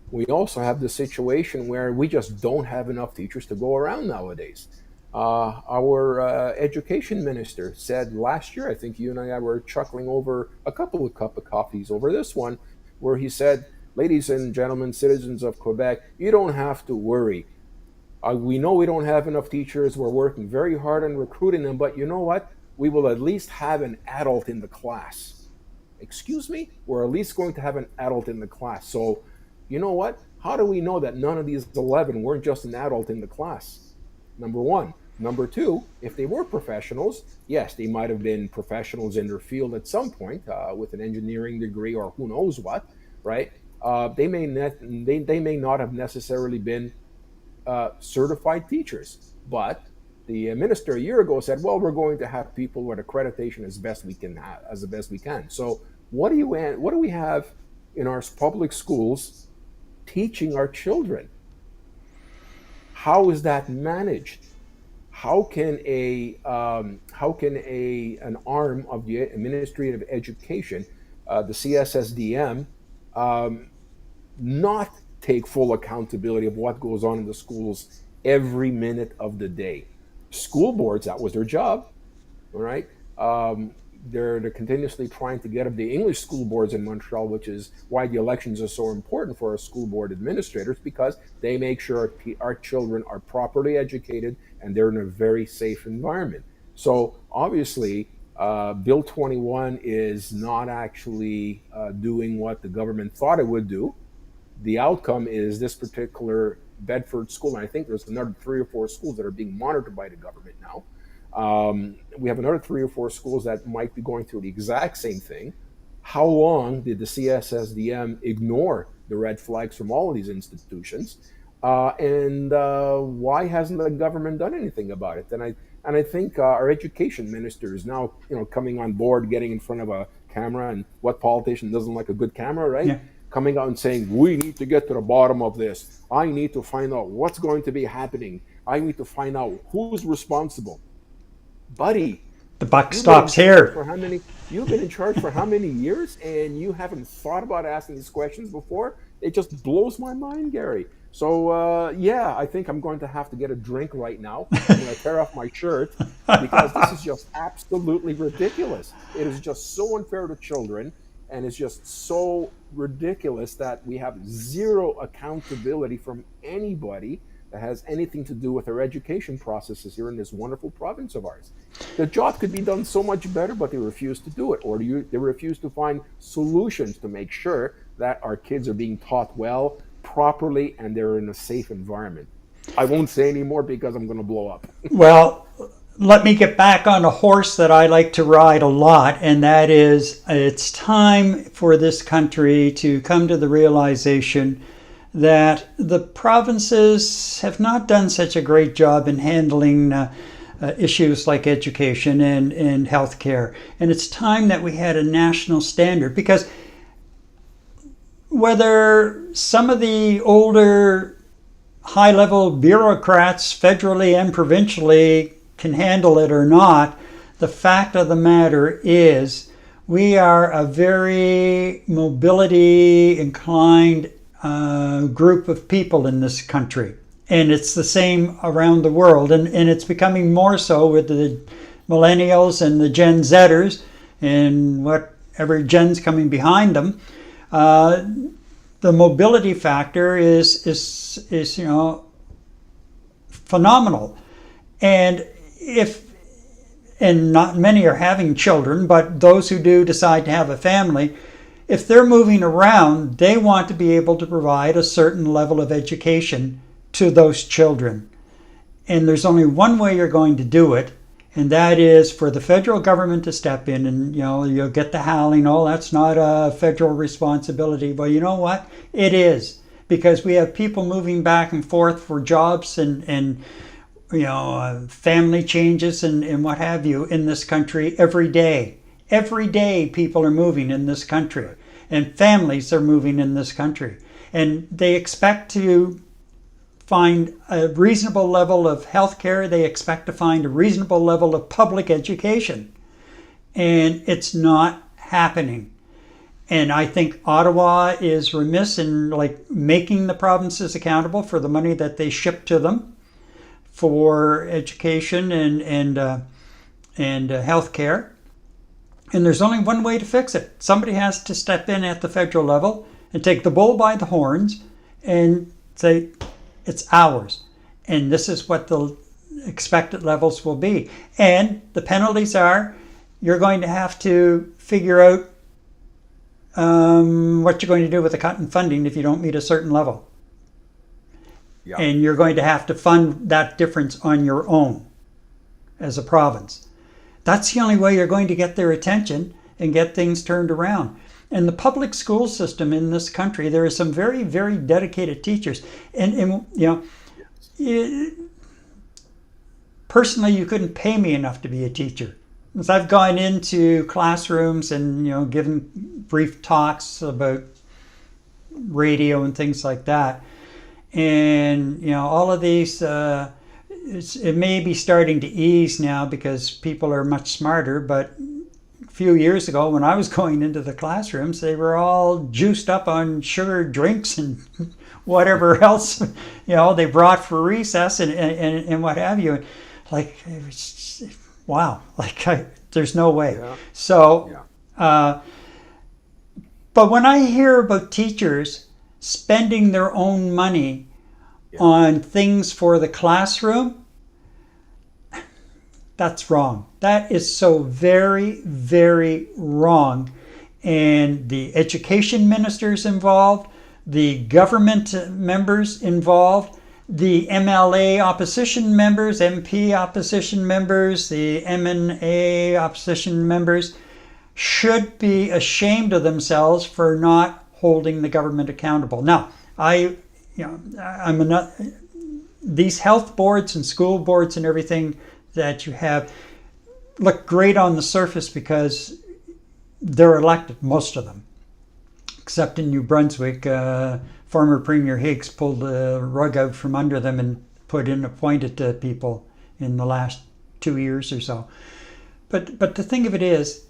We also have the situation where we just don't have enough teachers to go around nowadays. Our education minister said last year, I think you and I were chuckling over a couple of cup of coffees over this one, where he said, ladies and gentlemen, citizens of Quebec, you don't have to worry. We know we don't have enough teachers. We're working very hard on recruiting them, but you know what? We will at least have an adult in the class. Excuse me? We're at least going to have an adult in the class. So, you know what? How do we know that none of these 11 weren't just an adult in the class? Number one. Number two, if they were professionals, yes, they might have been professionals in their field at some point with an engineering degree or who knows what, right? They may not have necessarily been certified teachers, but the minister a year ago said, well, we're going to have people with accreditation as best we can. So what do we have in our public schools teaching our children? How is that managed? How can an arm of the Administrative Education, the CSSDM, not take full accountability of what goes on in the schools every minute of the day? School boards, that was their job, all right? They're continuously trying to get up the English school boards in Montreal, which is why the elections are so important for our school board administrators, because they make sure our children are properly educated and they're in a very safe environment. So obviously, Bill 21 is not actually doing what the government thought it would do. The outcome is this particular Bedford school, and I think there's another 3 or 4 schools that are being monitored by the government now. We have another 3 or 4 schools that might be going through the exact same thing. How long did the CSSDM ignore the red flags from all of these institutions? And why hasn't the government done anything about it? And I think our education minister is now, coming on board, getting in front of a camera, and what politician doesn't like a good camera, right? Yeah. Coming out and saying, we need to get to the bottom of this. I need to find out what's going to be happening. I need to find out who's responsible. Buddy, the buck stops here. You've been in charge for how many years, and you haven't thought about asking these questions before? It just blows my mind, Gary. So, I think I'm going to have to get a drink right now. I'm going to tear off my shirt because this is just absolutely ridiculous. It is just so unfair to children. And it's just so ridiculous that we have zero accountability from anybody that has anything to do with our education processes here in this wonderful province of ours. The job could be done so much better, but they refuse to do it, or they refuse to find solutions to make sure that our kids are being taught well, properly, and they're in a safe environment. I won't say any more because I'm going to blow up. Well, let me get back on a horse that I like to ride a lot, and that is it's time for this country to come to the realization that the provinces have not done such a great job in handling issues like education and health care. And it's time that we had a national standard, because whether some of the older high-level bureaucrats federally and provincially can handle it or not, the fact of the matter is we are a very mobility inclined group of people in this country, and it's the same around the world, and it's becoming more so with the millennials and the Gen Zers and whatever gen's coming behind them. The mobility factor is phenomenal, and not many are having children, but those who do decide to have a family, if they're moving around, they want to be able to provide a certain level of education to those children. And there's only one way you're going to do it, and that is for the federal government to step in. And you'll get the howling, oh, that's not a federal responsibility. Well, you know what? It is, because we have people moving back and forth for jobs and family changes and what have you in this country every day. Every day people are moving in this country, and families are moving in this country. And they expect to find a reasonable level of health care. They expect to find a reasonable level of public education. And it's not happening. And I think Ottawa is remiss in making the provinces accountable for the money that they ship to them for education and health care. And there's only one way to fix it. Somebody has to step in at the federal level and take the bull by the horns and say, it's ours. And this is what the expected levels will be. And the penalties are, you're going to have to figure out what you're going to do with the cut in funding if you don't meet a certain level. Yeah. And you're going to have to fund that difference on your own as a province. That's the only way you're going to get their attention and get things turned around. And the public school system in this country, there are some very, very dedicated teachers. And personally, you couldn't pay me enough to be a teacher. Because I've gone into classrooms and, given brief talks about radio and things like that. And, all of these, it may be starting to ease now because people are much smarter, but a few years ago when I was going into the classrooms, they were all juiced up on sugar drinks and whatever else, they brought for recess and what have you. Wow, there's no way. Yeah. So, but when I hear about teachers spending their own money on things for the classroom, that's wrong. That is so very, very wrong. And the education ministers involved, the government members involved, the MLA opposition members, MP opposition members, the MNA opposition members should be ashamed of themselves for not holding the government accountable. Now, these health boards and school boards and everything that you have look great on the surface because they're elected, most of them, except in New Brunswick. Former Premier Higgs pulled the rug out from under them and put in appointed people in the last 2 years or so. But the thing of it is,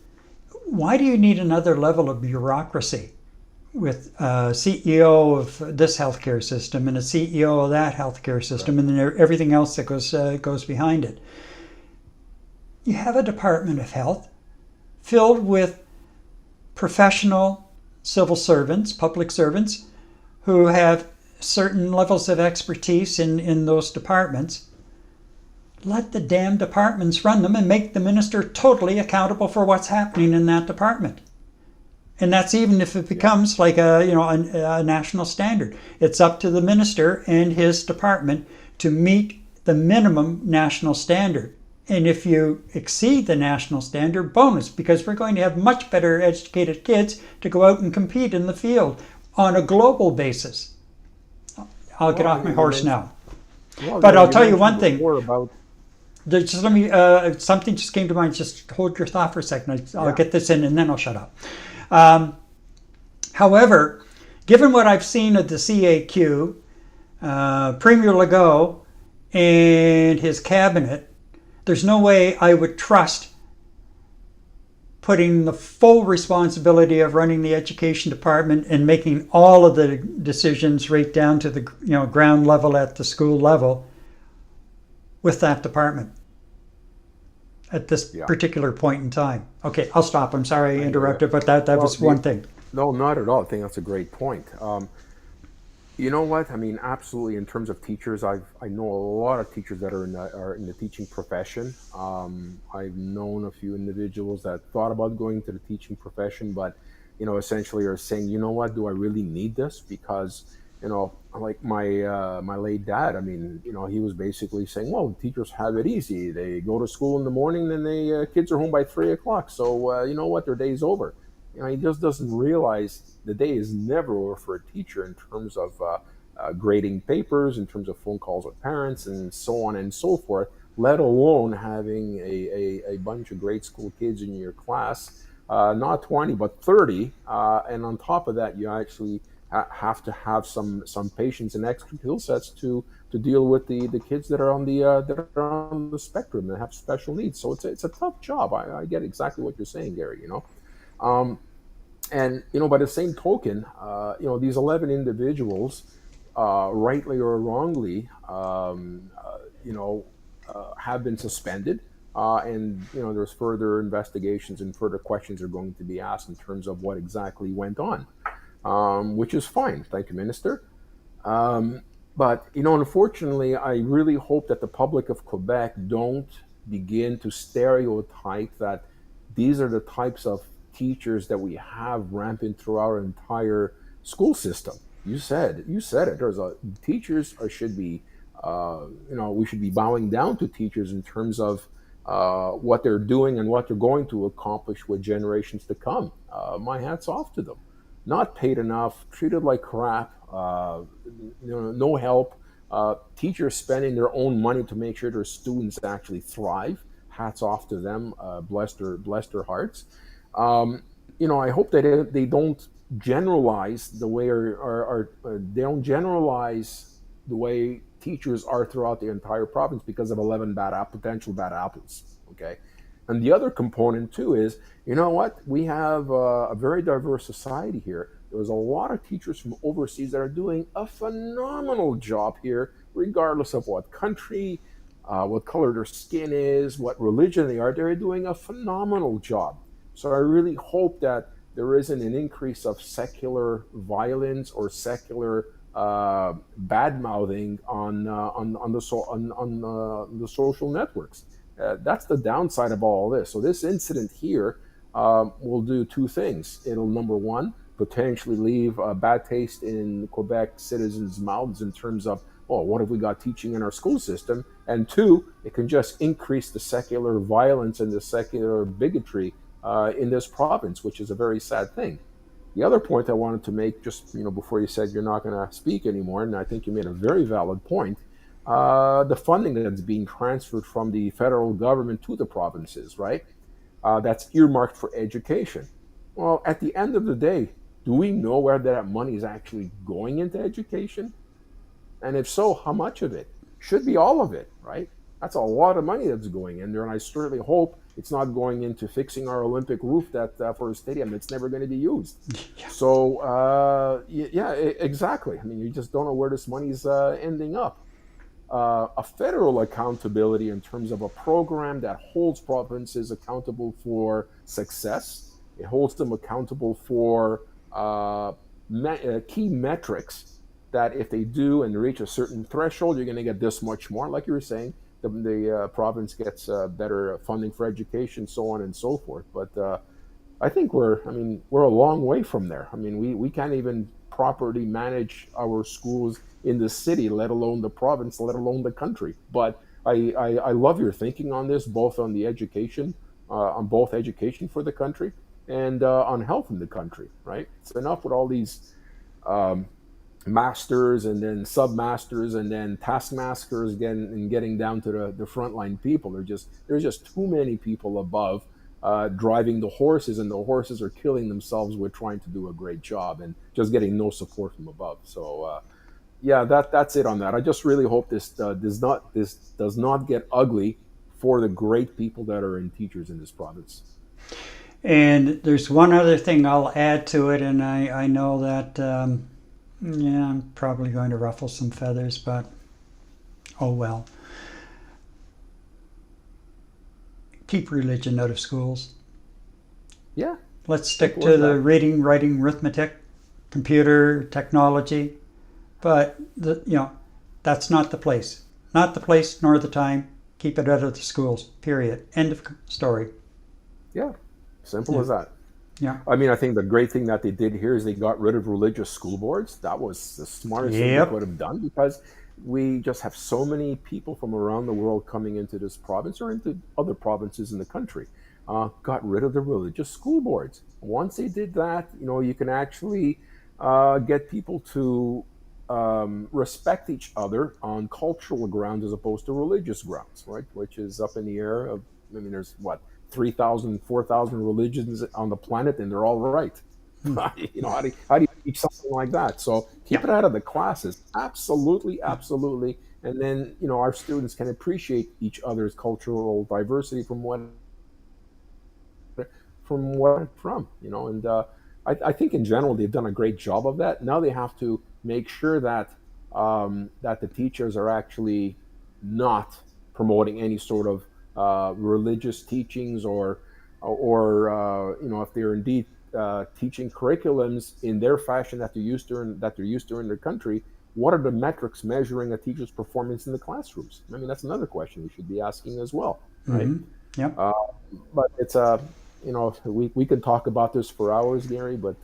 why do you need another level of bureaucracy with a CEO of this healthcare system and a CEO of that healthcare system, and then everything else that goes behind it? You have a Department of Health filled with professional civil servants, public servants, who have certain levels of expertise in those departments. Let the damn departments run them and make the minister totally accountable for what's happening in that department. And that's even if it becomes like a national standard. It's up to the minister and his department to meet the minimum national standard. And if you exceed the national standard, bonus, because we're going to have much better educated kids to go out and compete in the field on a global basis. I'll get off my horse now. But I'll tell you one thing. Just let me. Something just came to mind. Just hold your thought for a second. I'll get this in, and then I'll shut up. However, given what I've seen of the CAQ, Premier Legault, and his cabinet, there's no way I would trust putting the full responsibility of running the education department and making all of the decisions right down to the ground level at the school level with that department at this particular point in time. Okay, I'll stop. I'm sorry I interrupted, but that was one thing. No, not at all. I think that's a great point. You know what? I mean, absolutely. In terms of teachers, I know a lot of teachers that are in the teaching profession. I've known a few individuals that thought about going to the teaching profession, but essentially are saying, you know what? Do I really need this? Because like my late dad. I mean, he was basically saying, well, teachers have it easy. They go to school in the morning, then they kids are home by 3:00. So you know what? Their day's over. He just doesn't realize the day is never over for a teacher in terms of grading papers, in terms of phone calls with parents, and so on and so forth, let alone having a bunch of grade school kids in your class, not 20, but 30. And on top of that, you actually have to have some patience and extra skill sets to deal with the kids that are on the spectrum that have special needs. So it's a tough job. I get exactly what you're saying, Gary. And by the same token, these 11 individuals, rightly or wrongly, have been suspended, and there's further investigations and further questions are going to be asked in terms of what exactly went on, which is fine. Thank you, Minister. But unfortunately, I really hope that the public of Quebec don't begin to stereotype that these are the types of teachers that we have rampant through our entire school system. You said it. Teachers should be, we should be bowing down to teachers in terms of what they're doing and what they're going to accomplish with generations to come. My hat's off to them. Not paid enough, treated like crap, no help. Teachers spending their own money to make sure their students actually thrive. Hats off to them. Bless their hearts. I hope that they don't generalize the way they don't generalize the way teachers are throughout the entire province because of 11 potential bad apples. Okay, and the other component too is, we have a very diverse society here. There's a lot of teachers from overseas that are doing a phenomenal job here, regardless of what country, what color their skin is, what religion they are. They're doing a phenomenal job. So I really hope that there isn't an increase of secular violence or secular bad mouthing on the social networks. That's the downside of all this. So this incident here will do two things. It'll, number one, potentially leave a bad taste in Quebec citizens' mouths in terms of, what have we got teaching in our school system? And two, it can just increase the secular violence and the secular bigotry in this province, which is a very sad thing. The other point I wanted to make, just before you said you're not going to speak anymore, and I think you made a very valid point, the funding that's being transferred from the federal government to the provinces, right? That's earmarked for education. Well, at the end of the day, do we know where that money is actually going into education? And if so, how much of it? Should be all of it, right? That's a lot of money that's going in there, and I certainly hope it's not going into fixing our Olympic roof for a stadium that's never going to be used. Yeah. So, exactly. I mean, you just don't know where this money's ending up. A federal accountability in terms of a program that holds provinces accountable for success It holds them accountable for key metrics that if they do and reach a certain threshold, you're going to get this much more. Like you were saying, the province gets better funding for education, so on and so forth. But I think we're a long way from there. I mean, we can't even properly manage our schools in the city, let alone the province, let alone the country. But I love your thinking on this, both on the education, on both education for the country and on health in the country, right? It's enough with all these masters and then submasters and then taskmasters getting down to the frontline people. There's just too many people above driving the horses, and the horses are killing themselves with trying to do a great job and just getting no support from above. So yeah, that's it on that. I just really hope this does not get ugly for the great people that are in teachers in this province. And there's one other thing I'll add to it, and I know that I'm probably going to ruffle some feathers, but oh well. Keep religion out of schools. Yeah. Let's stick to the reading, writing, arithmetic, computer, technology. But that's not the place. Not the place nor the time. Keep it out of the schools. Period. End of story. Yeah. Simple as that. Yeah. I mean, I think the great thing that they did here is they got rid of religious school boards. That was the smartest thing they could have done, because we just have so many people from around the world coming into this province or into other provinces in the country. Got rid of the religious school boards. Once they did that, you can actually get people to respect each other on cultural grounds as opposed to religious grounds, right? Which is up in the air of, there's 3,000, 4,000 religions on the planet, and they're all right. How do you teach something like that? So keep it out of the classes. Absolutely. And then, our students can appreciate each other's cultural diversity from and I think in general they've done a great job of that. Now they have to make sure that that the teachers are actually not promoting any sort of religious teachings or if they're indeed teaching curriculums in their fashion that they're used to in their country, what are the metrics measuring a teacher's performance in the classrooms? I mean, that's another question we should be asking as well, right? Mm-hmm. Yep. But it's we could talk about this for hours, Gary. But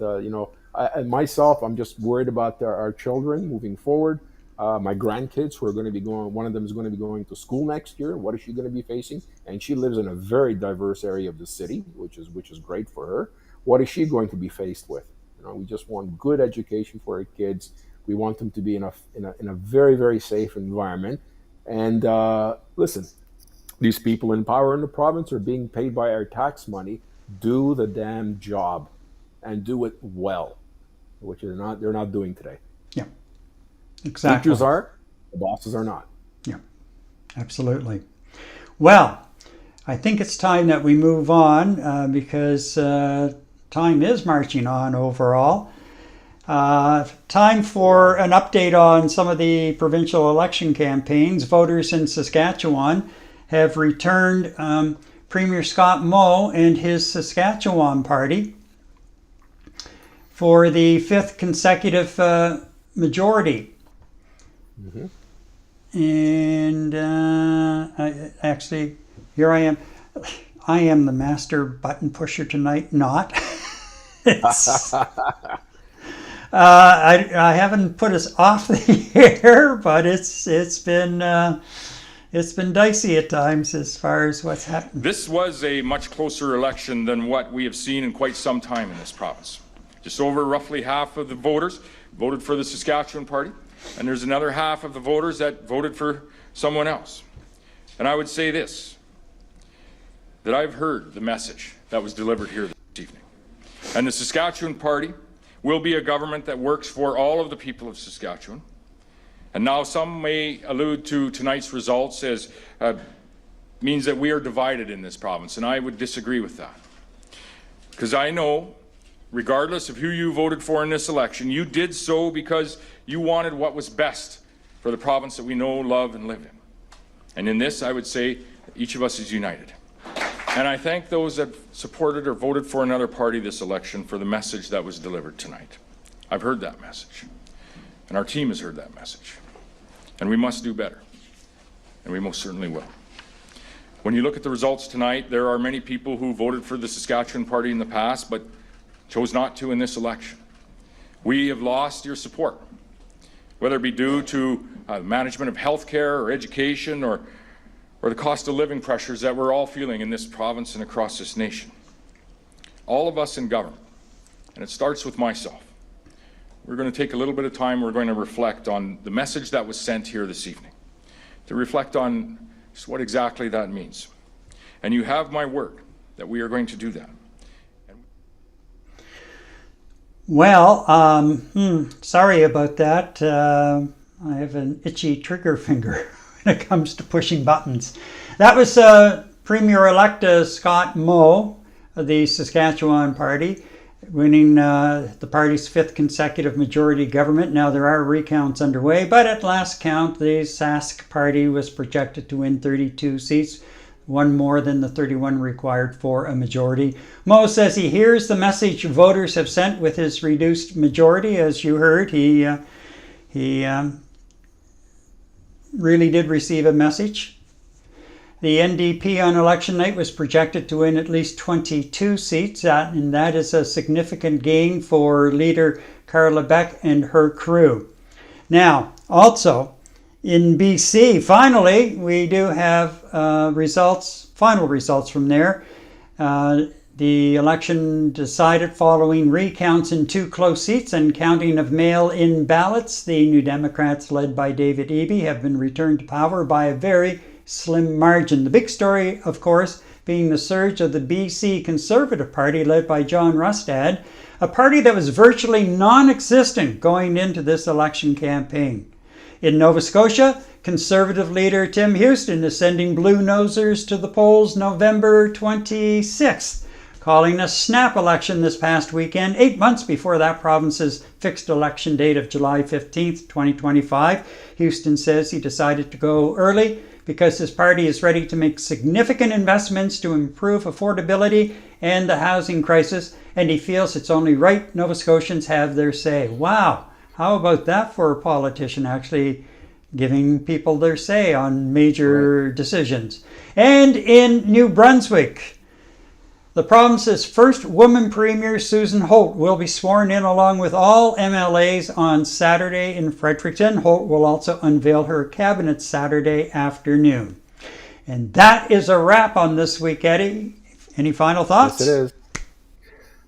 myself, I'm just worried about our children moving forward. My grandkids, who are going to be going, one of them is going to be going to school next year. What is she going to be facing? And she lives in a very diverse area of the city, which is great for her. What is she going to be faced with? We just want good education for our kids. We want them to be in a very, very safe environment. And listen, these people in power in the province are being paid by our tax money. Do the damn job, and do it well, which they're not doing today. Yeah. Exactly. Teachers are, the bosses are not. Yeah, absolutely. Well, I think it's time that we move on because time is marching on overall. Time for an update on some of the provincial election campaigns. Voters in Saskatchewan have returned Premier Scott Moe and his Saskatchewan party for the fifth consecutive majority. Mm-hmm. And here I am. I am the master button pusher tonight. Not. I haven't put us off the air, but it's been dicey at times as far as what's happened. This was a much closer election than what we have seen in quite some time in this province. Just over roughly half of the voters voted for the Saskatchewan party, and there's another half of the voters that voted for someone else. And I would say this, that I've heard the message that was delivered here this evening. And the Saskatchewan party will be a government that works for all of the people of Saskatchewan. And now some may allude to tonight's results as means that we are divided in this province, and I would disagree with that. Because I know, regardless of who you voted for in this election, you did so because you wanted what was best for the province that we know, love, and live in. And in this, I would say, each of us is united. And I thank those that supported or voted for another party this election for the message that was delivered tonight. I've heard that message, and our team has heard that message. And we must do better, and we most certainly will. When you look at the results tonight, there are many people who voted for the Saskatchewan Party in the past, but chose not to in this election. We have lost your support, whether it be due to management of healthcare or education or the cost of living pressures that we're all feeling in this province and across this nation. All of us in government, and it starts with myself, we're going to take a little bit of time, we're going to reflect on the message that was sent here this evening, to reflect on just what exactly that means. And you have my word that we are going to do that. Well, sorry about that. I have an itchy trigger finger when it comes to pushing buttons. That was Premier-elect Scott Moe of the Saskatchewan Party, winning the party's 5th consecutive majority government. Now there are recounts underway, but at last count, the Sask Party was projected to win 32 seats, one more than the 31 required for a majority. Moe says he hears the message voters have sent with his reduced majority. As you heard, he really did receive a message. The NDP on election night was projected to win at least 22 seats, and that is a significant gain for leader Carla Beck and her crew. Now, also, in BC, finally, we do have final results from there. The election decided following recounts in 2 close seats and counting of mail-in ballots. The New Democrats, led by David Eby, have been returned to power by a very slim margin. The big story, of course, being the surge of the BC Conservative Party, led by John Rustad, a party that was virtually non-existent going into this election campaign. In Nova Scotia, Conservative leader Tim Houston is sending Blue Nosers to the polls November 26th, calling a snap election this past weekend, 8 months before that province's fixed election date of July 15th, 2025. Houston says he decided to go early because his party is ready to make significant investments to improve affordability and the housing crisis, and he feels it's only right Nova Scotians have their say. Wow, how about that for a politician, actually giving people their say on major decisions. And in New Brunswick, the province's first woman premier, Susan Holt, will be sworn in along with all MLAs on Saturday in Fredericton. Holt will also unveil her cabinet Saturday afternoon. And that is a wrap on this week, Eddie. Any final thoughts? Yes, it is.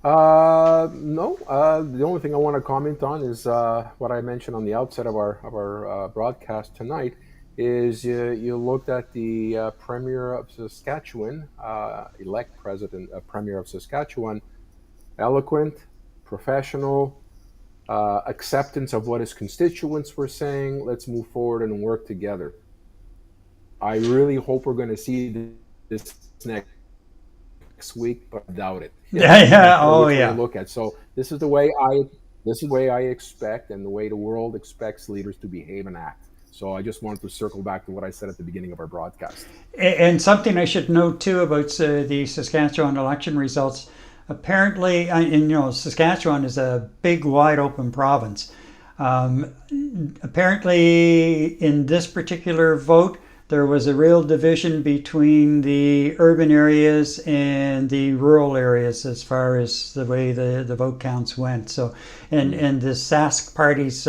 No. The only thing I want to comment on is what I mentioned on the outset of our broadcast tonight. Is you looked at the Premier of Saskatchewan, elect President, Premier of Saskatchewan, eloquent, professional, acceptance of what his constituents were saying. Let's move forward and work together. I really hope we're going to see this next week, but I doubt it. Yeah. Oh, yeah. Look at this is the way I expect, and the way the world expects leaders to behave and act. So I just wanted to circle back to what I said at the beginning of our broadcast. And something I should note too about the Saskatchewan election results. Apparently, Saskatchewan is a big, wide open province. Apparently, in this particular vote, there was a real division between the urban areas and the rural areas as far as the way the vote counts went. So, and the Sask Party's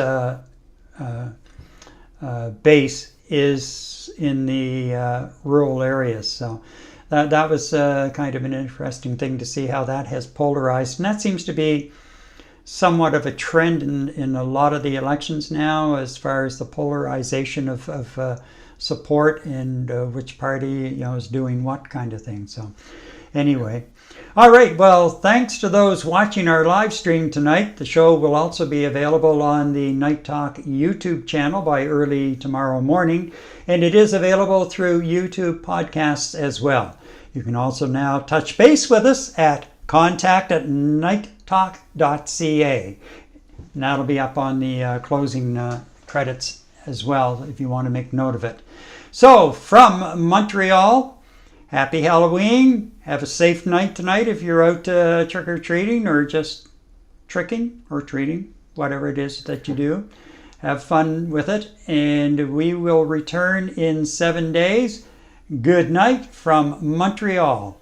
base is in the rural areas. So that was kind of an interesting thing to see how that has polarized. And that seems to be somewhat of a trend in a lot of the elections now, as far as the polarization of support and which party is doing what kind of thing. So anyway, all right, well, thanks to those watching our live stream tonight. The show will also be available on the Night Talk YouTube channel by early tomorrow morning, and it is available through YouTube podcasts as well. You can also now touch base with us at contact@nighttalk.ca. And that'll be up on the closing credits as well, if you want to make note of it. So, from Montreal, happy Halloween, Have a safe night tonight if you're out trick-or-treating or just tricking or treating, whatever it is that you do. Have fun with it, and we will return in 7 days. Good night from Montreal.